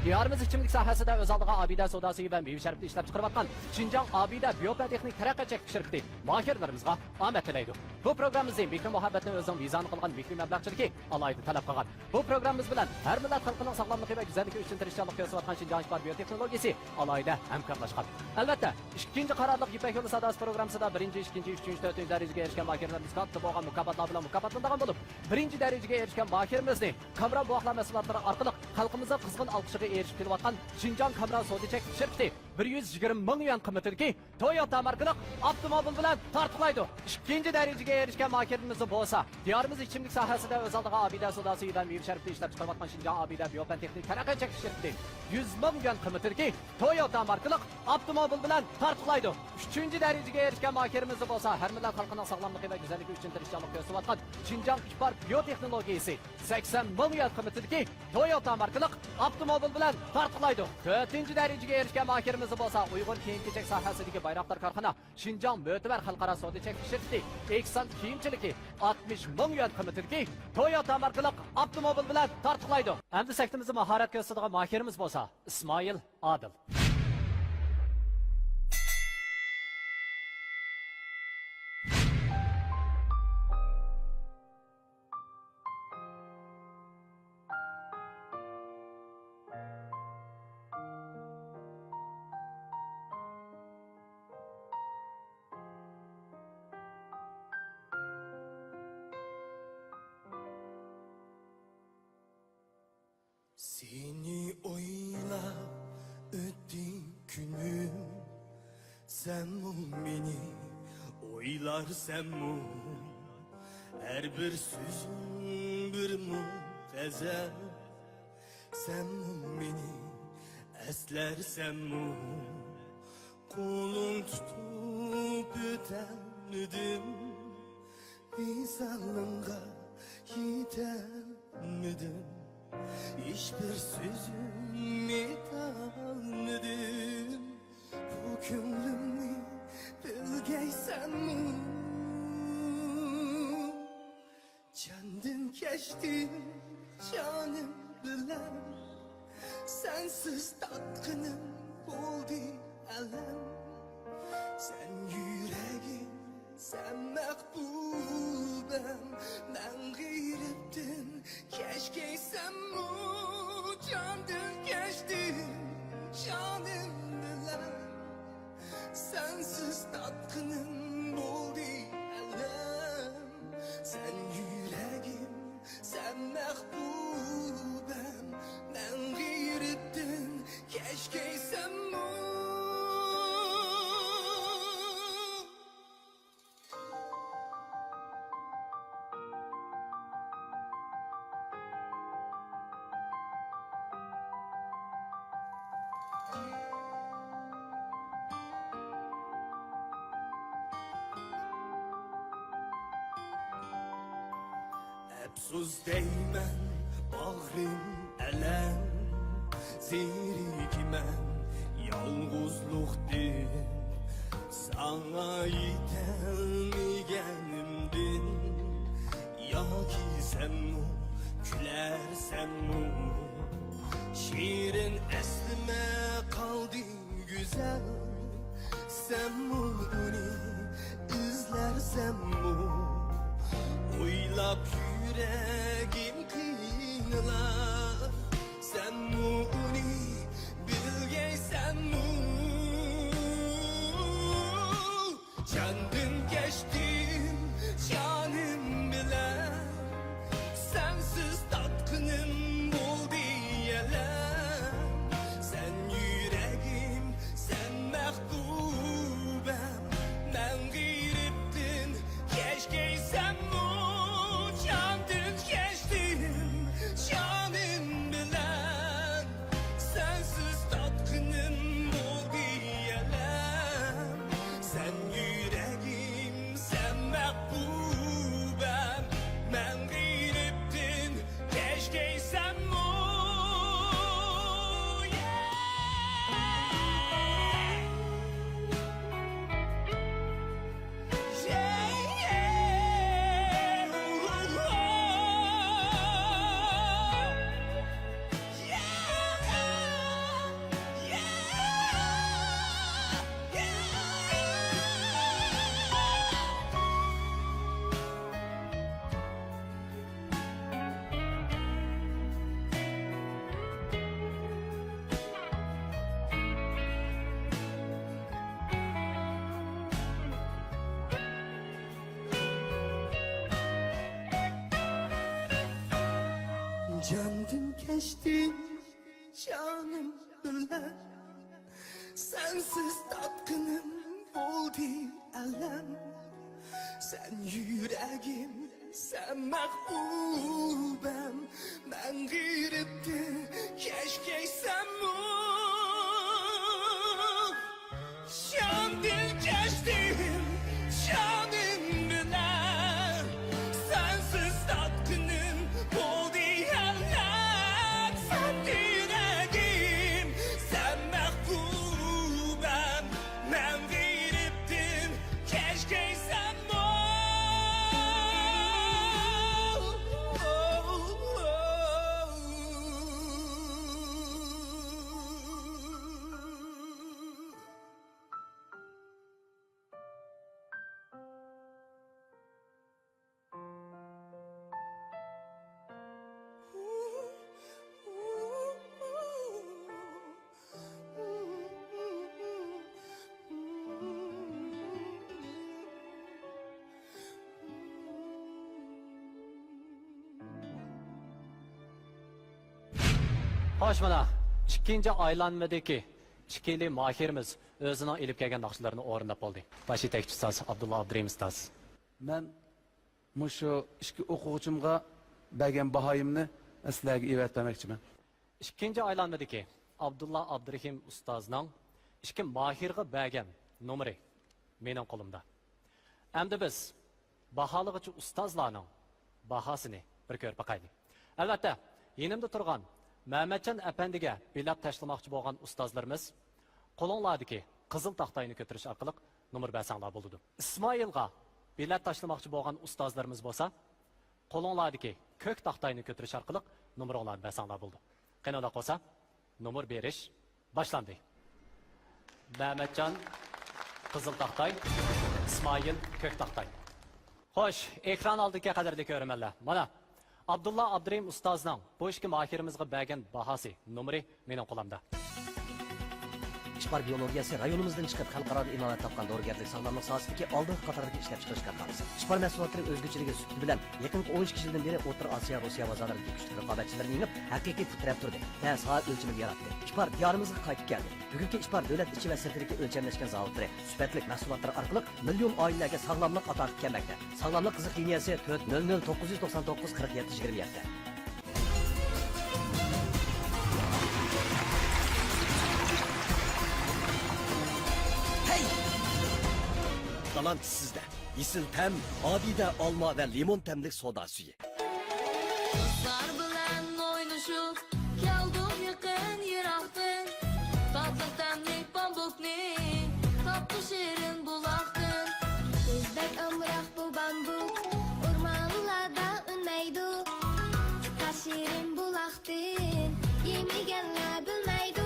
Diyarımız içimlik sahasida o'zaldiga abida savdosi va meva sharbatni ishlab chiqarayotgan Xinjiang Abida Biotexnik taraqqiyot shirkati mohirlarimizga omad tilaydi. Bu programmamizning mikro muhabbatni o'zining vizoni qilgan mikro mablag'chiligi alohida talab qilgan. Bu programmamiz bilan har millat xalqining sog'lomligi va go'zalligi uchun tirishchilik ko'rsatayotgan Xinjiang biotexnologiyasi alohida hamkorlashgan. Albatta, ikkinchi qarorliq Ipak yo'li sadosi programmasida 1-2, 3, 4 darajaga erishgan mohirlarimiz katta bo'lgan mukofotlar bilan mukofotlangan bo'lib, 1-darajaga erishgan mohirimizni Kamran guvohnoma mahsulotlari orqali xalqimizning qizg'in olqishiga erishib kelayotgan Xinjiang Kamran Sodichek shirkati 120 ming yuan qimmatidagi Toyota markali avtomobil bilan tartiblaydi. Ikkinchi darajaga erishgan maketimiz bo'lsa, diyorimiz ichimlik sohasida o'z oldiga Abida sodasi va meva sharifni ishlab chiqarayotgan Shinjon Abida Biopan texnik taraqqiyot chekish shirkati 100 ming yuan qimmatidagi Toyota markali avtomobil bilan tartiblaydi. Uchinchi darajaga erishgan maketimiz bo'lsa, har millat xalqining sog'lomligi va go'zalligi uchun tirishchilik ko'rsatayotgan Shinjon Ipar biotexnologiyasi 80 ming yuan qimmatidagi Toyota markali avtomobil bilan tartiblaydi. 4-chi darajaga erishgan maketimiz bo'lsa, Uyg'ur kiyim-kechak sohasidagi Bayroqtar korxona Shinjon Mo'tabar xalqaro savdo chekish shirkati Eksan kiyimchiligi 60 ming yuan qimmatidagi Toyota markali avtomobil bilan tartiblaydi. Endi sektimizda mahorat ko'rsatadigan maketimiz bo'lsa, Ismoil Adil. Seni oylab ötdi günüm, sen mu beni oylarsan mu? Her bir sözün bir muhtezel, sen mu beni eslersen mu? Kolun tutup ötenmedim, visalınga yetenmedim. Hiçbir sözümü tanıdım. Bu gönlümü bilgeysen mi? Kendin geçtin canım bilen, sensiz tatkınım oldu elem. Sen yüreğim, sen mekbubem, ben gayriptin, keşkeysem mu? Candım geçtin, canım bilen, sensiz tatkınım oldu elem. Sen yüreğim, sen mekbubem, ben gayriptin, keşkeysem mu? Epsuz değmen, bağrım elem, zirikmen, yalnızlıktır. Sana yetenmeyenimdin, ya ki sen mu, gülersen mu? Şiirin eslime kaldı güzel, sen mu onu izlersen mu? Oylap yüreğim kıyılar, sen mu onu bilgeysen mu? Candım geçtim canım bilen, sensiz tatkınım oldu yelem. Sen yüreğim, sen mekbubem, ben gayriptin, keşkeysem mu? Candım geçtim canım bilen, sensiz tatkınım oldu yelem. Sen yüreğim, sen mekbubem, ben gayriptin, keşkeysem mu? Candım geçti canım bilen, Sensiz tatgınım oldu elem. Sen yüreğim, sen mehbubem. Ben giripti, keşke sen Şan dil geçtim, şanım bilen. Sensiz tatgınım oldu elem. Sen yüreğim, sen mehbubem. Ben giriptim, keşke sen Hoş mana, ikkinchi aylanmadagi ikkili mahirimiz o'zining ilib kelgan naqshlarini o'rnab oldi. Baş yetakchi ustoz Abdulla Abdurim ustoz. Men mushu ikki o'quvchimga bergan bahoyimni sizlarga evatlamoqchiman. Ikkinchi aylanmadagi Abdulla Abdurahim ustozning ikki mahirga bergan nomeri mening qo'limda. Endi biz baholig'ichi ustozlarning bahosini bir ko'rib boqaylik. Albatta, yenimda turgan Mehmetcan Efendi'ge bilet tashlamoqchi bo'lgan ustozlarimiz qo'linglardagi qizil taxtayni ko'tarish orqali nomer bersanglar bo'ladi. Ismoilga bilet tashlamoqchi bo'lgan ustozlarimiz bo'lsa, qo'linglardagi ko'k taxtayni ko'tarish orqali nomerlarni bersanglar bo'ladi. Qanday qolsa, nomer berish boshlandi. Mehmetcan qizil taxtay, Ismoil ko'k taxtay. Xo'sh, ekran oldiga qadrli ko'rmanlar. Mana Abdulla Abdurim ustozning bu ishki mahirimizga bergan bahasi nomeri mening qo'limda. İşbar biyologiyasi rayonimizdan chiqib xalqaro inovat topgan dorigarlik sog'lomlik sohasidagi oldingi qatordagi ishlab chiqarish korxonasi. İşbar mahsulotlarining o'zgarchiligi sut bilan yaqinqi 12 yildan beri O'rta Osiyo, Rossiya bozorlaridagi kuchli raqobatchilarni yengib, haqiqiy titrab turdi. Va soat o'lchimini yaratdi. İşbar diyorimizga qaytib keldi. Bugungi İşbar davlat ichi va sirtidagi o'lchamlashgan zavodlari sifatli mahsulotlar orqali million oilalarga sog'lomlik ato etmoqda. Sog'lomlik qiziq liniyasi 400 999 47 27. Talant sizde. Yesil tem, abide alma ve limon temlik soda suyu. Kızlar bilen oynuşup keldim yakın yıraktın. Tatlı temlik bambukni tatlı şirin bulaktın. Bizden ömrek bu bambuk ormanlarda ünmeydu. Taşirin bulaktın yemigenler bilmeydu.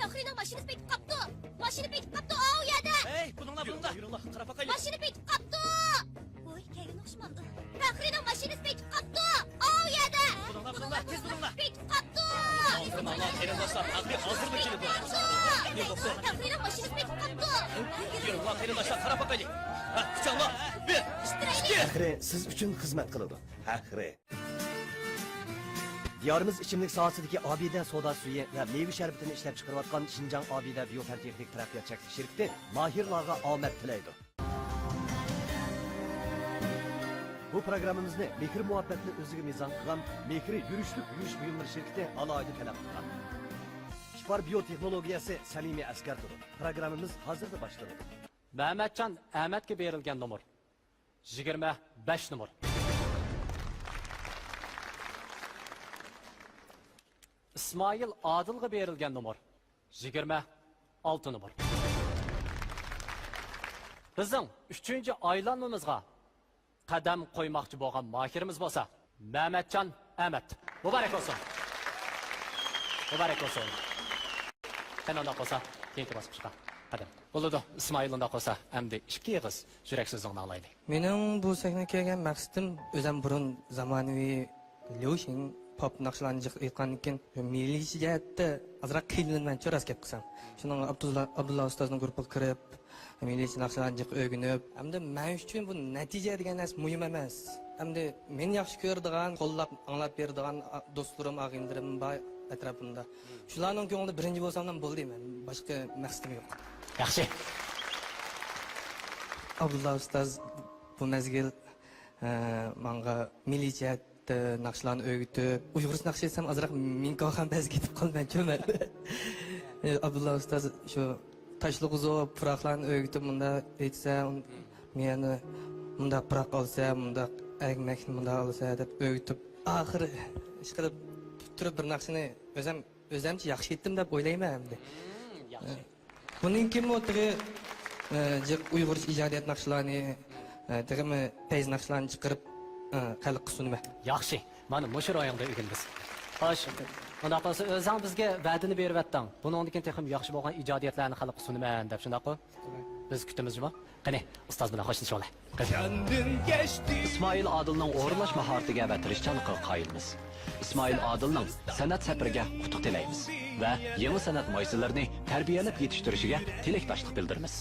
Fakhri'nin maşinesi pek kaptı. Maşini pek kaptı. O yerde. Hey, bununla. Yürü karafaka yürü. Maşini pek kaptı. Oy, kelin okşumandı. Fakhri'nin maşinesi pek kaptı. O yerde. Bununla, tez bununla. Pek kaptı. Allah, elin dostlar, Fakhri hazır mı kilidi? Fakhri'nin maşinesi pek kaptı. Yürü lan, elin dostlar, karafaka yürü. Ha, bıçakla. Bir, iki. Fakhri, siz üçün hizmet kıldı. Fakhri. Diyarımız içimlik sahasidagi Abide soda suyu ve meyve şerbetini ishlab chiqarayotgan Şinjan Abide Biyofartexnik taraqqiyot şirkati mahirlarga omad tilaydi. Bu programımızda mehir muhabbetini o'ziga mezon qilgan mehri yurishlik yuvish buyumlari shirkati alohida talab qilgan. Ishbar biyotexnologiyasi samimiy askar turi. Programımız hozirda boshlanadi. Mehmetcan Ahmet'e berilgan nomer 25 nomer. İsmail Adil'ga berilgan nomer 26 nomer. Bizning 3-chi aylanmamizga qadam qo'ymoqchi bo'lgan mahirimiz bo'lsa, Mehmetcan Ahmet. Muborak olsun. Muborak olsun. Qanday bo'lsa, keyingi bosqichga. Qadam. Bo'ladi, Ismoil unda qolsa, endi ikki qiz yurak so'zingni alaylik. Mening bu sahnaga kelgan maqsadim o'zim burun zamonaviy Lyoshin pop naqshlarni aytgandan keyin milliy jihatda azroq qiynalman cho'ras gap qilsam. Shuning Abdulla ustozning guruhiga kirib, milliy naqshlarni o'rganib, hamda men uchun bu natija degan narsa muhim emas. Hamda men yaxshi ko'radigan, qo'llab, anglab beradigan do'stlarim, og'inlarim bor atrofimda. Shularning ko'nglida birinchi bo'lsam ham bo'ldi men. Boshqa maqsadim yo'q. Yaxshi. Abdulla ustoz bu mezgil menga milliy jihatda naqshlarni o'rgatib, uyg'urcha naqsh etsam azroq men ham baz ketib qolman cho'mal. Abdulla ustoz shu tashliq uzoq puroqlarni o'rgatib bunda aytsa, meni bunda puroq olsa, bunda agmakni bunda olsa deb o'rgatib, oxiri ish qilib turib bir naqshini o'zimcha yaxshi etdim deb o'ylayman endi. Yaxshi. Bundan keyin o'tiri uyg'urcha ijodiyat naqshlarni, tegimi tez naqshlarni chiqarib xalqqa sunaman. Yaxshi. Mana mushu ro'yingda o'g'ilmiz. Xo'sh. Bunda qolsa o'zing bizga va'dani berib atding. Bundan keyin texim yaxshi bo'lgan ijodiyatlarni xalqqa sunaman deb shundaqmi? Biz kutimizmi? Qani, ustoz bilan xo'shlashib olay. Kendim geçti. İsmail Adilning o'rinlash mahoratiga va tirishchanligiga qoyilmiz. İsmail Adilning san'at safariga qutuq tilaymiz va yangi san'at moysilarini tarbiyalab yetishtirishiga tilakdoshlik bildiramiz.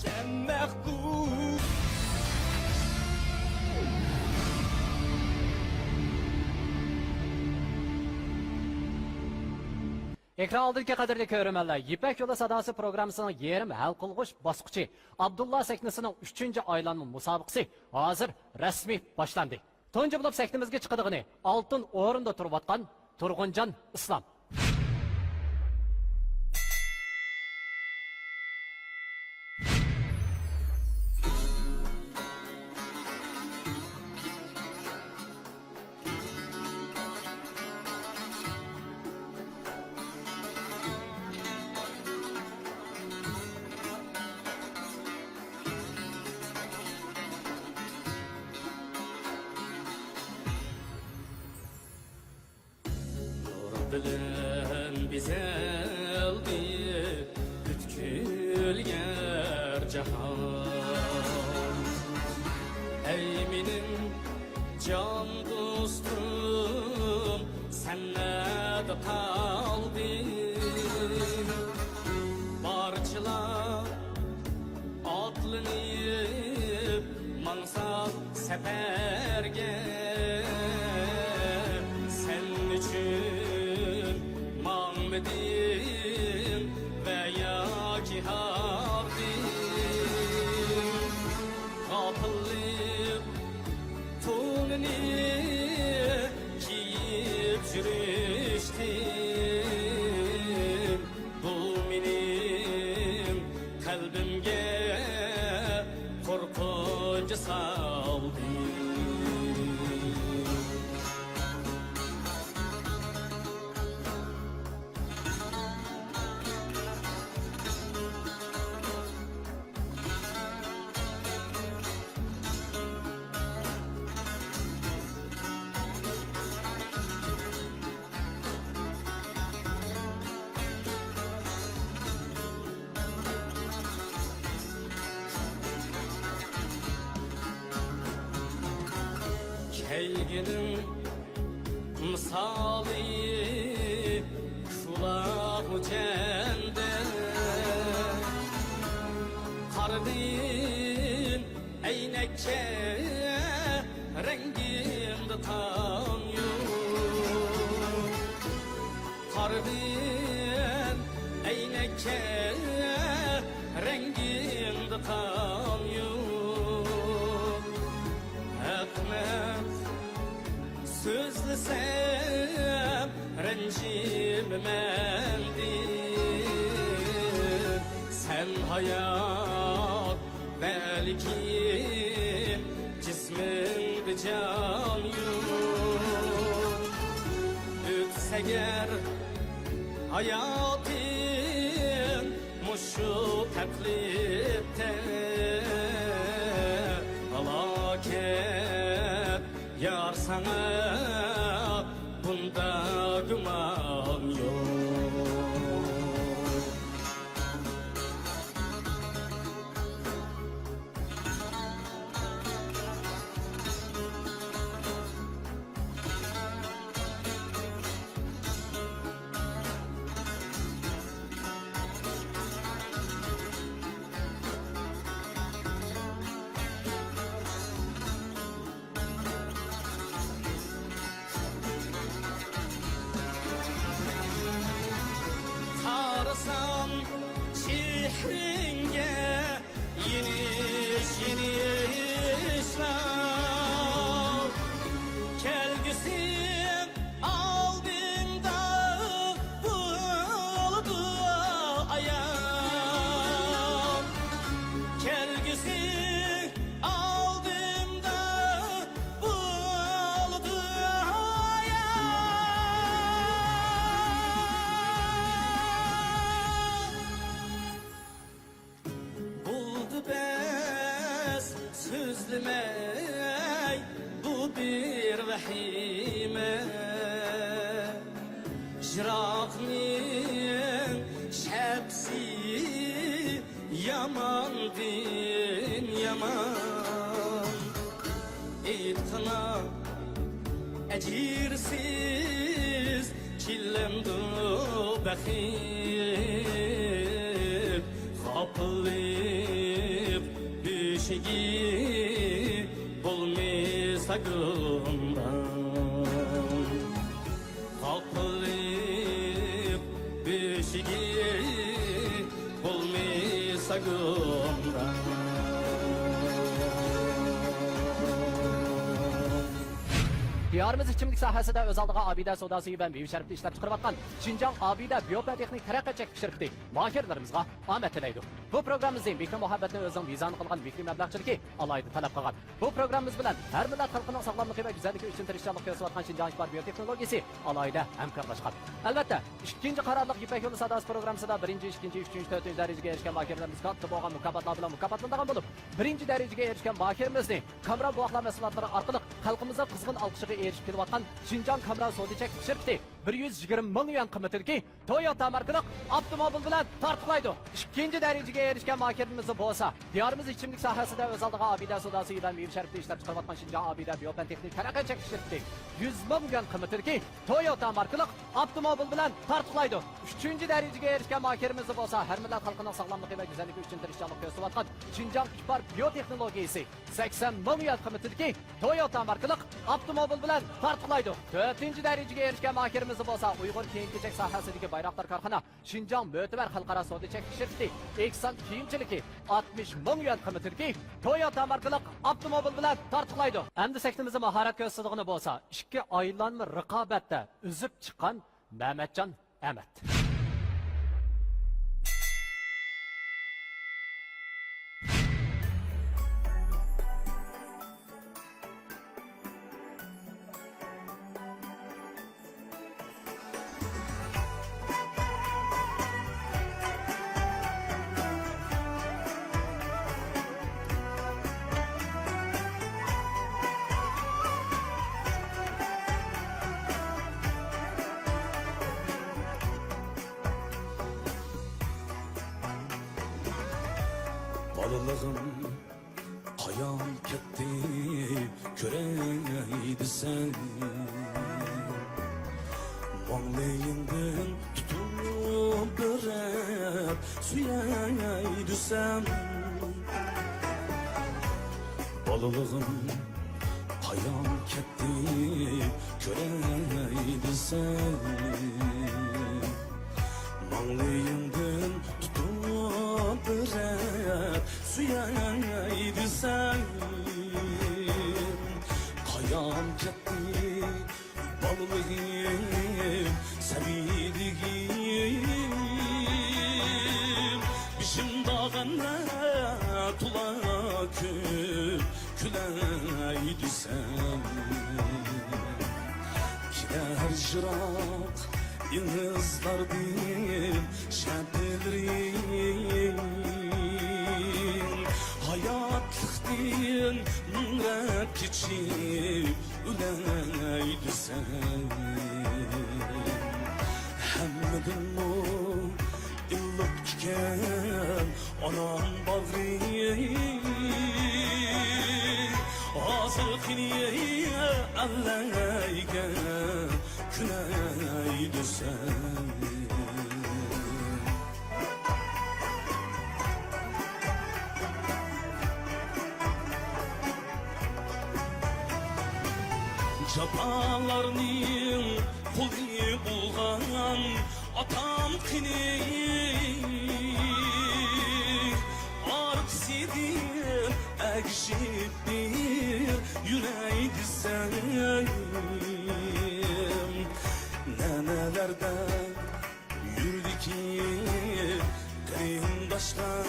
Ekran oldidagi qadrli ko'ruvchilar, Yipak yo'li sadosi programmasining yerim hal qilg'uch bosqichi Abdulla saknasining 3-aylanma musobaqasi hozir rasmiy boshlandi. Tunji bo'lib saknamizga chiqadigini oltin o'rinda turib Turg'unjon Islom. Bilen bizeldi bütkül yer cihan. Ey benim can dostum, sen nerede kaldın? Barçılar atlanıp mansal seferge, sen için Mahmed'im veya cihardim. Kapılıp tonunu giyip sürüştüm. Bu benim kalbimge korkunç saldı. Kelginin misali şular cende, kardin eynekke rengimde tanıyor. Kardin eynekke rengimde tanıyor. Ekmek sözlesem rencimmendir. Sen hayat belki cisminde can yok. Ötseger hayatın muşu taklipte felaket yar sana bunda güman yok. fikringe yeni işler kelgüsün aldığında buldu ayağım kelgüsün aldığında buldu buldu bes sözlemey bu bir vahime Jıraqnin şəbsi yaman din yaman İtqına əcirsiz çillemdu bəxib Xapılıb düşegi bulmisagımdan Xapılıb düşegi bulmisagımdan Diyarımız içimlik sahasida öz aldığı abide sodası ve meyve şərifli işlep çıkarıvatkan Şinjan abide biyotexnik teraqqiyat şirketi mahirlerimizge ahmet tileydi. Bu programımızın mikro muhabbetini özün vizanı kılgan mikro meblağçılıki alaydı talep kılgan. Bu programımız bilen her millet halkının sağlamlığı ve güzelliği için tirişçilik göstervatkan Şinjan İşbar biyoteknolojisi alayda hemkarlaşkan. Elbette ikinci kararlılık İpek Yolu Sadası programısında birinci, ikinci, üçüncü, dördüncü dereceye erişken mahirlerimiz katlı boğan mukabatlar bilen mukabbatlandıgan bulup birinci dereceye erişken mahirimizni kamera buakla mesulatları arkalık halkımıza kızgın alkışığı erişip kelayotgan Şinjan kamera sodicek şirketi 120 ming yuan qimmatidagi Toyota markalı avtomobil bilan tartiblaydi. İkinci dereceye erişken mahirimiz bolsa, diyorimiz içimlik sahasida öz aldığı abide sodası ve meyve şərifli işlep çıkarıvatkan Şinjan abide biyotexnik teraqqiyat şirketi 100 ming yuan qimmatidagi Toyota markalı avtomobil bilan tartiblaydi. Üçüncü dereceye erişken mahirimiz bolsa, her millet halkının sağlamlığı ve güzelliği için tirişçilik göstervatkan Şinjan İşbar biyoteknolojisi 80 ming yuan qimmatidagi Toyota markalı avtomobil bilan tartiblaydi. Dördüncü dereceye erişken mahirimiz bolsa, Uyghur kiyim-kechak sohasidagi Bayroqtar korxona Şinjan Mö'tebar xalqaro sodicek şirketi Eksan kiyimchiligi 60 ming yuan qimmatidagi Toyota markalı avtomobil bilan tartiblaydi. Endi sektimizde mahorat ko'rsatig'ini bolsa, 2 aylanma raqobatda uzib chiqqan Mehmetjon Ahmed. Balılığım hayal ketdi köreydi sen Bağlayından tutup börep suyaydı sen Balılığım hayal ketdi köreydi sen Bağlayından tutup börep suyaydı sen Kayam ketdi balılığım sevdiğim Bişim dağına tula külaydı sen Gider jırak yıldızlardım şertlerim Hayatlıktın nurek geçip üleydi sen Hemmedin mu illik iken anam bağrı Hazır kiniye Allah'yke küleydi sen Japalarning qo'li bo'lgan otam qini idim Ekşip bir yüreği sen Nenelerden yürüdü ki Kıyım baştan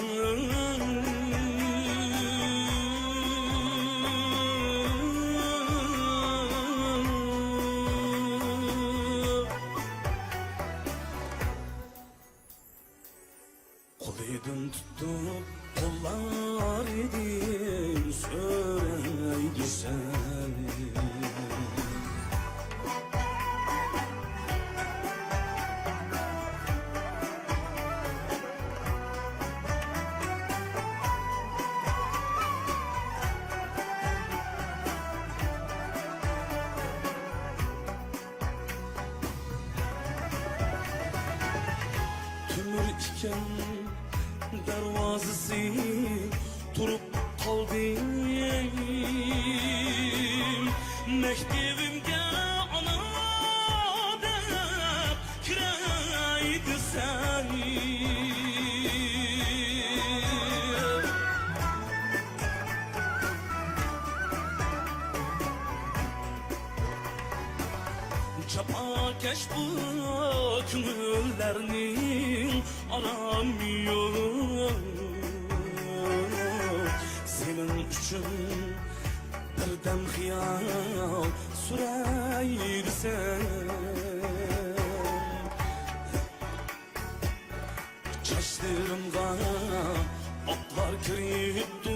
Koluyordun tutup kollar idim Söreydi seni Tümür iken darvazası turup kaldı Mektebimge ana dep kiraydı seni Çapakeş bu kümüllerinin aramıyor Senin için birden hıyal süreydi sen Çaşlarımda otlar kiripti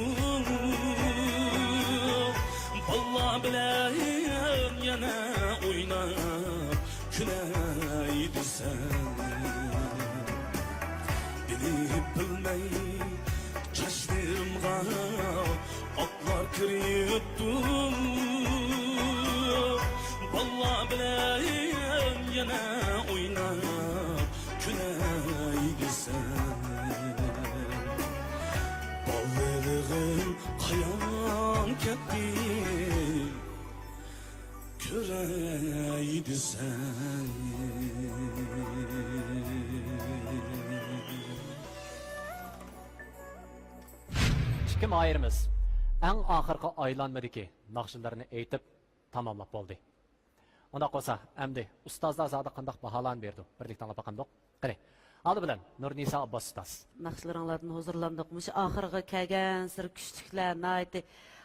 Valla bileyim yana oynayıp Küleydi sen Bilip bilmey Çaşlarımda otlar kiripti Valla bileyim yana oynayıp Küleydi sen Ballığım kayan ketti Köreydi sen İki mayırımız en ahırkı aylanmadaki nakşılarını eğitip tamamlap oldu. Ona kosa emdi ustazlar zada qandaq bahalan berdi. Birlikte anlap bakandık. Qare. Aldı bilen Nur Nisa Abbas ustaz. Nakşılarınlardan huzurlandık. Muş ahırga kelgen sır küçükler, naiti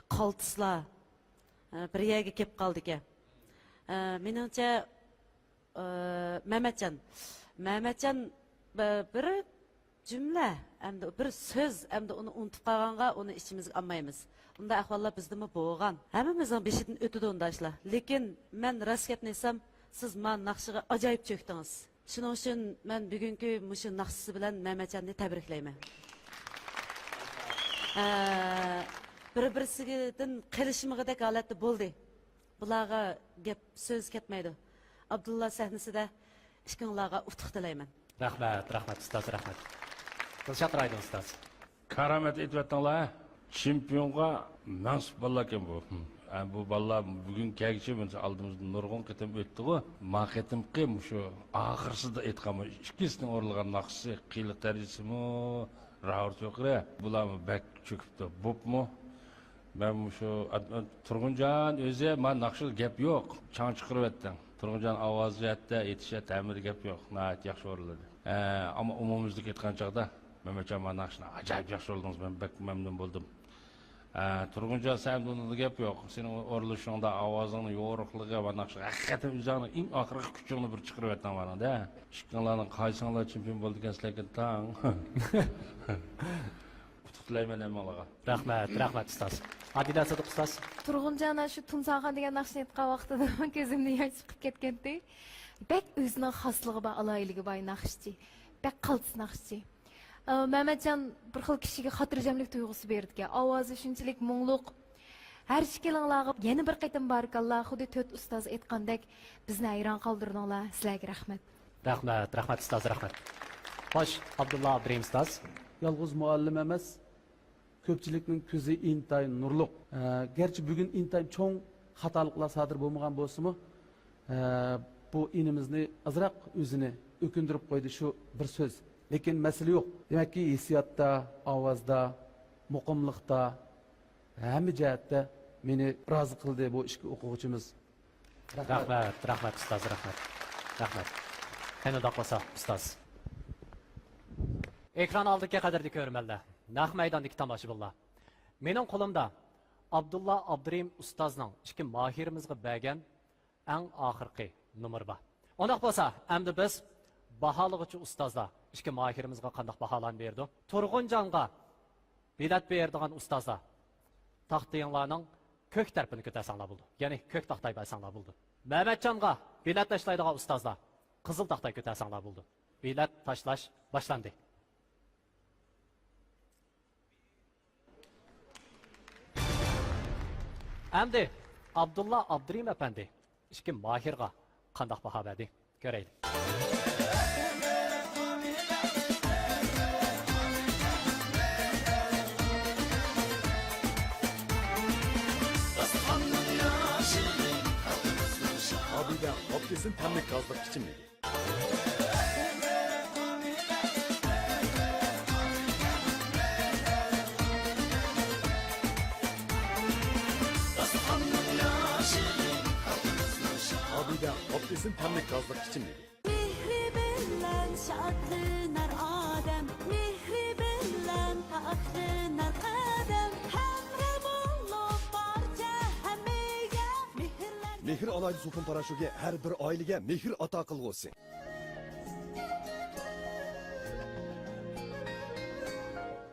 qaltıslar bir yerge kep kaldı ki. Menimce Mehmetcan bir cümle, hem de bir söz, hem de onu unutup qalğanğa onu içimizge almaymiz. Unda ahvallar bizdimi boğan. Hemimizin beşidin ötüdü ondaşlar. Lekin men rast gapnesam, siz man nakşıga acayip çöktünüz. Şunun için men bugünkü muşu nakşısı bilen Mehmetcan'ı tebrikleymen. Bir-birisinden qilishmig'idek holatda bo'ldi. Bularga gap so'z ketmaydi. Abdulla sahnasida ishqinglarga utuq tilayman. Rahmat ustaz, rahmat. Dilshod Raydon ustaz. Karamet etvettinlar. Çempiyonga mansub balla ekan bu. Bu balla bugün kelgisi aldığımızda nurg'un qitim o'tdi ku. Ma qitimqi shu oxirsida aytganman. Ikkisining o'rilgan naqsi qiyliq darajasimi, rahat yo'qra. Bular bak cho'kibdi. Bo'pmi? Ben şu Turguncan o'zi men naqshil gap yo'q. Chang chiqaryapti. Turguncan ovozi yetdi, yetishi ta'mir gap yo'q. Nayt yaxshi o'riladi. Ama umumimizlik aytgan chaqda Mehmetcan men naqshni ajoyib yaxshi o'rdingiz. Men bak mamnun bo'ldim. Turguncan sen bunda gap yo'q. Sening o'rilishingda ovozingning yo'riqligi va naqshi haqiqatan o'zingni eng oxirgi kuchingni bir chiqaryapsan mana-da. Ishqinglarning qaysinglar chempion bo'ldi ekansizlar tang. Rahmat ustaz. Adida Sadiq ustaz. Turg'unjon shu Tumsanxon degan naqshni aytgan vaqtida ko'zimdan yosh chiqib ketgandi. Bek o'zining xosligi va aloyligi boy naqshchi. Bek qaltis naqshchi. Mehmetcan bir xil kishiga xotirjamlik tuyg'usi berdi. Ovozi shunchalik mungluq. Har ikkalanglarga yana bir qaytim barakalloh, xuddi 4 ustoz aytgandek bizni hayron qoldirdinglar. Sizlarga rahmat. Rahmat ustaz, rahmat. Xo'sh, Abdulla Abdurahim ustaz. Yalğız muallim emas. Köpçülüknün közü intayin nurluq. Gerçi bugün intayin çoğun hatalıklar sadır bulmagan bolsunmu? Bu inimizni azraq özünü ökündürüp koydu şu bir söz. Lekin mesele yok. Demek ki hissiyatta, avazda, muqimliqda, hamma jihatda meni rozi qildi bu ikki o'quvchimiz. Rahmat ustoz, rahmat. Qandoq bo'lsa ustoz. Ekran oldiga qadrli ko'rmanlar, naq maydondagi tomoshabinlar. Mening qo'limda Abdulla Abdurim ustozning ikki mahirimizga bergan eng oxirgi nomer bor. Undaq bo'lsa, endi biz baholag'uchi ustozlar ikki mahirimizga qanday baholan berdi? Turg'unjonga bilet berdigan ustozlar taxtiyinglarning ko'k tarafini ko'tarsanglar bo'ldi. Ya'ni ko'k taxtay barsanglar bo'ldi. Mehmetjonga bilet tashlaydigan ustozlar qizil taxtay ko'tarsanglar bo'ldi. Bilet tashlash boshlandi. Endi Abdulla Abdurim efendi ikki mahirga qanday baho berdi? Ko'raylik. Abida opkesin temlik gazlık biçimligi. Abida opkesin temlik gazlık biçimligi. Mehri bilen şadlanar adem, mehri bilen faxrlanar qadam, hamra bulup barcha hamiga mehrlan. Mehr alaydı sopun paraşuge her bir ailege mehr ata qilg'usin.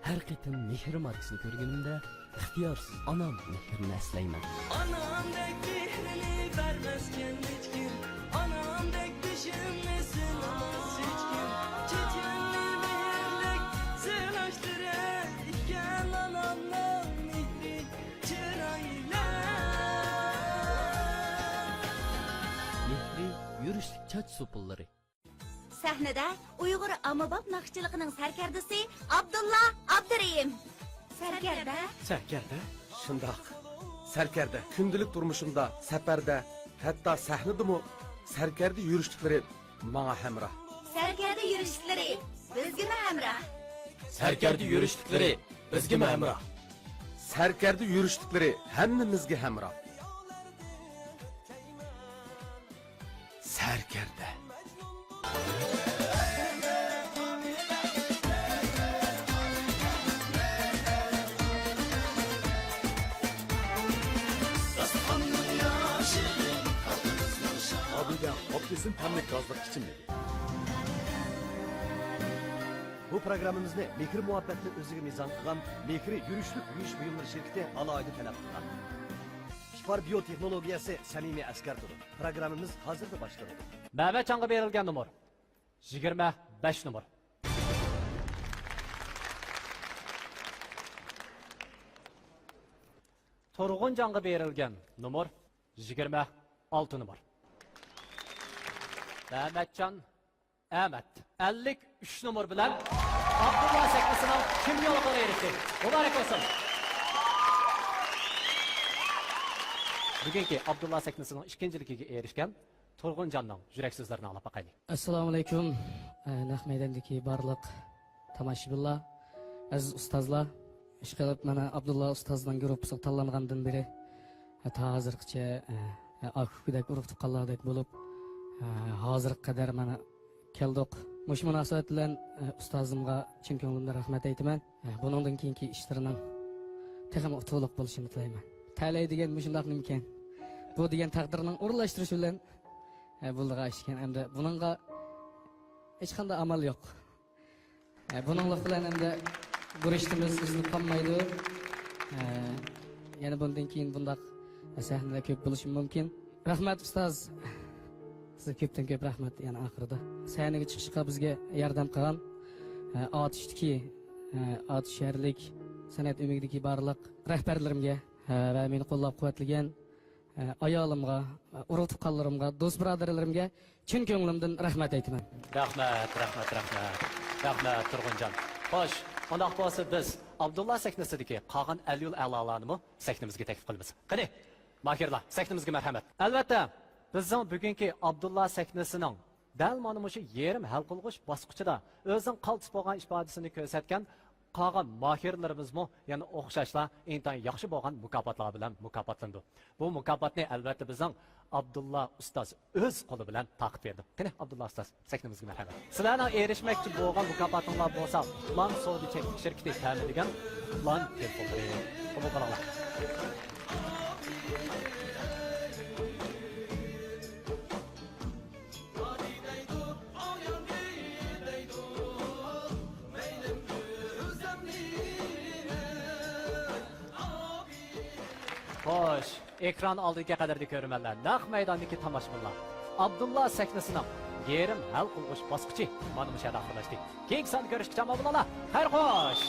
Her qitim mehr markasini ko'rganimda ixtiyorsiz onam mehrini eslayman. Anamdek mehrini vermezken hiç kim, anamdek düşünmesin hiç kim. Çeçenli mehirlik sığlaştırır, iken anamla mehri çırayla. Mehri yürüşlük çaç sopulları. Sahnada Uyg'ur Amabop naqshchiligining sarkardasi Abdulla Abdurim. Sarkarda? Shundoq. Sarkarda kundilik turmushimda, safarda, hatto sahnadimi sarkarda yurishliklari menga hamroh. Sarkarda yurishliklari bizga hamroh. Serkerdi yürüşlükleri bizge memra. Sarkarda yurishliklari hammamizga hamroh. Sarkarda. Abida opkesin temlik gazlık biçimligi. Bu programımızda Mehri muhabbetini özüge mizan kılan Mehri yürüşlük yürüyüş buyumları şirketi alaydı talep kılan. Şipar biyoteknologiyası samimi asker turu. Programımız hazır da başladı. Mehmetjonga berilgan nomer 25 nomer. Turg'unjonga berilgan nomer 26 nomer. Mehmetjon Ahmet 53 nomer bilan Abdulla sekmesining chempionligiga erishdi. Muborak bo'lsin. Bugungi Abdulla sekmesining ikkinchiligiga erishgan Turg'unjonning yurak so'zlarini anglab boqaylik. Assalomu alaykum. Naq maydondagi barliq tomoshabinlar, aziz ustozlar. Ishqilib mana Abdulla ustozning gruppasiga tanlangandan beri ta hozirgacha akudek urug' tuqqanlardek bo'lib, hozirga qadar mana keldik. Mush munosabat bilan ustozimga chin ko'nglimdan rahmat aytaman. Buningdan keyingi ishlarining texnik to'liq bo'lishini tilayman. Talay degan mushundaq nima ekan? Bu degan taqdirning o'rinlashtirishi bilan buldiga ashkan hamda buningga hech qanday amal yo'q. Buninglar bilan hamda bu ishtimiz iznib qolmaydi. Yana bundan keyin bundaq sahnalar ko'p bo'lishi mumkin. Rahmat ustoz. Sizga ko'pdan ko'p rahmat yana oxirida. Sahnaga chiqishga bizga yordam qilgan otishdagi otisharlik san'at umididagi barliq rahbarlarimga va meni qo'llab-quvvatlagan ayolimga, urug' tuqqanlarimga, do'st birodarlarimga chin ko'nglimdan rahmat aytaman. Rahmat Turg'unjon. Xo'sh, undaq bo'lsa biz Abdulla sahnasidagi qolgan al-yul a'lolarni sahnamizga taklif qilamiz. Qani, mahirlar, sahnamizga marhamat. Albatta, bizning bugungi Abdulla sahnasining dal mana shu yerim hal qilg'ish bosqichida o'zining qaltis bo'lgan ifodasini ko'rsatgan qolgan mahirlarimizmi yana o'xshashla intayin yaxshi bo'lgan mukofotlar bilan mukofotlandi. Bu mukofotni albatta bizning Abdulla ustoz o'z qo'li bilan taqib berdi. Qani Abdulla ustoz, saknimizga marhamat. Sizlarning erishmoqchi bo'lgan mukofotinglar bo'lsa, Plan Sodi cheklik shirkati ta'minlagan Plan telefonlari. Qabul qilinglar. Xo'sh, ekran oldiga qadrdagi ko'rmanlar, naq maydondagi tomoshabinlar. Abdulla sahnasining yerim hal qilg'ish bosqichi mana bu yerda oxirlashdi. Keyingi son ko'rishgacha omon bo'linglar. Xayr xo'sh.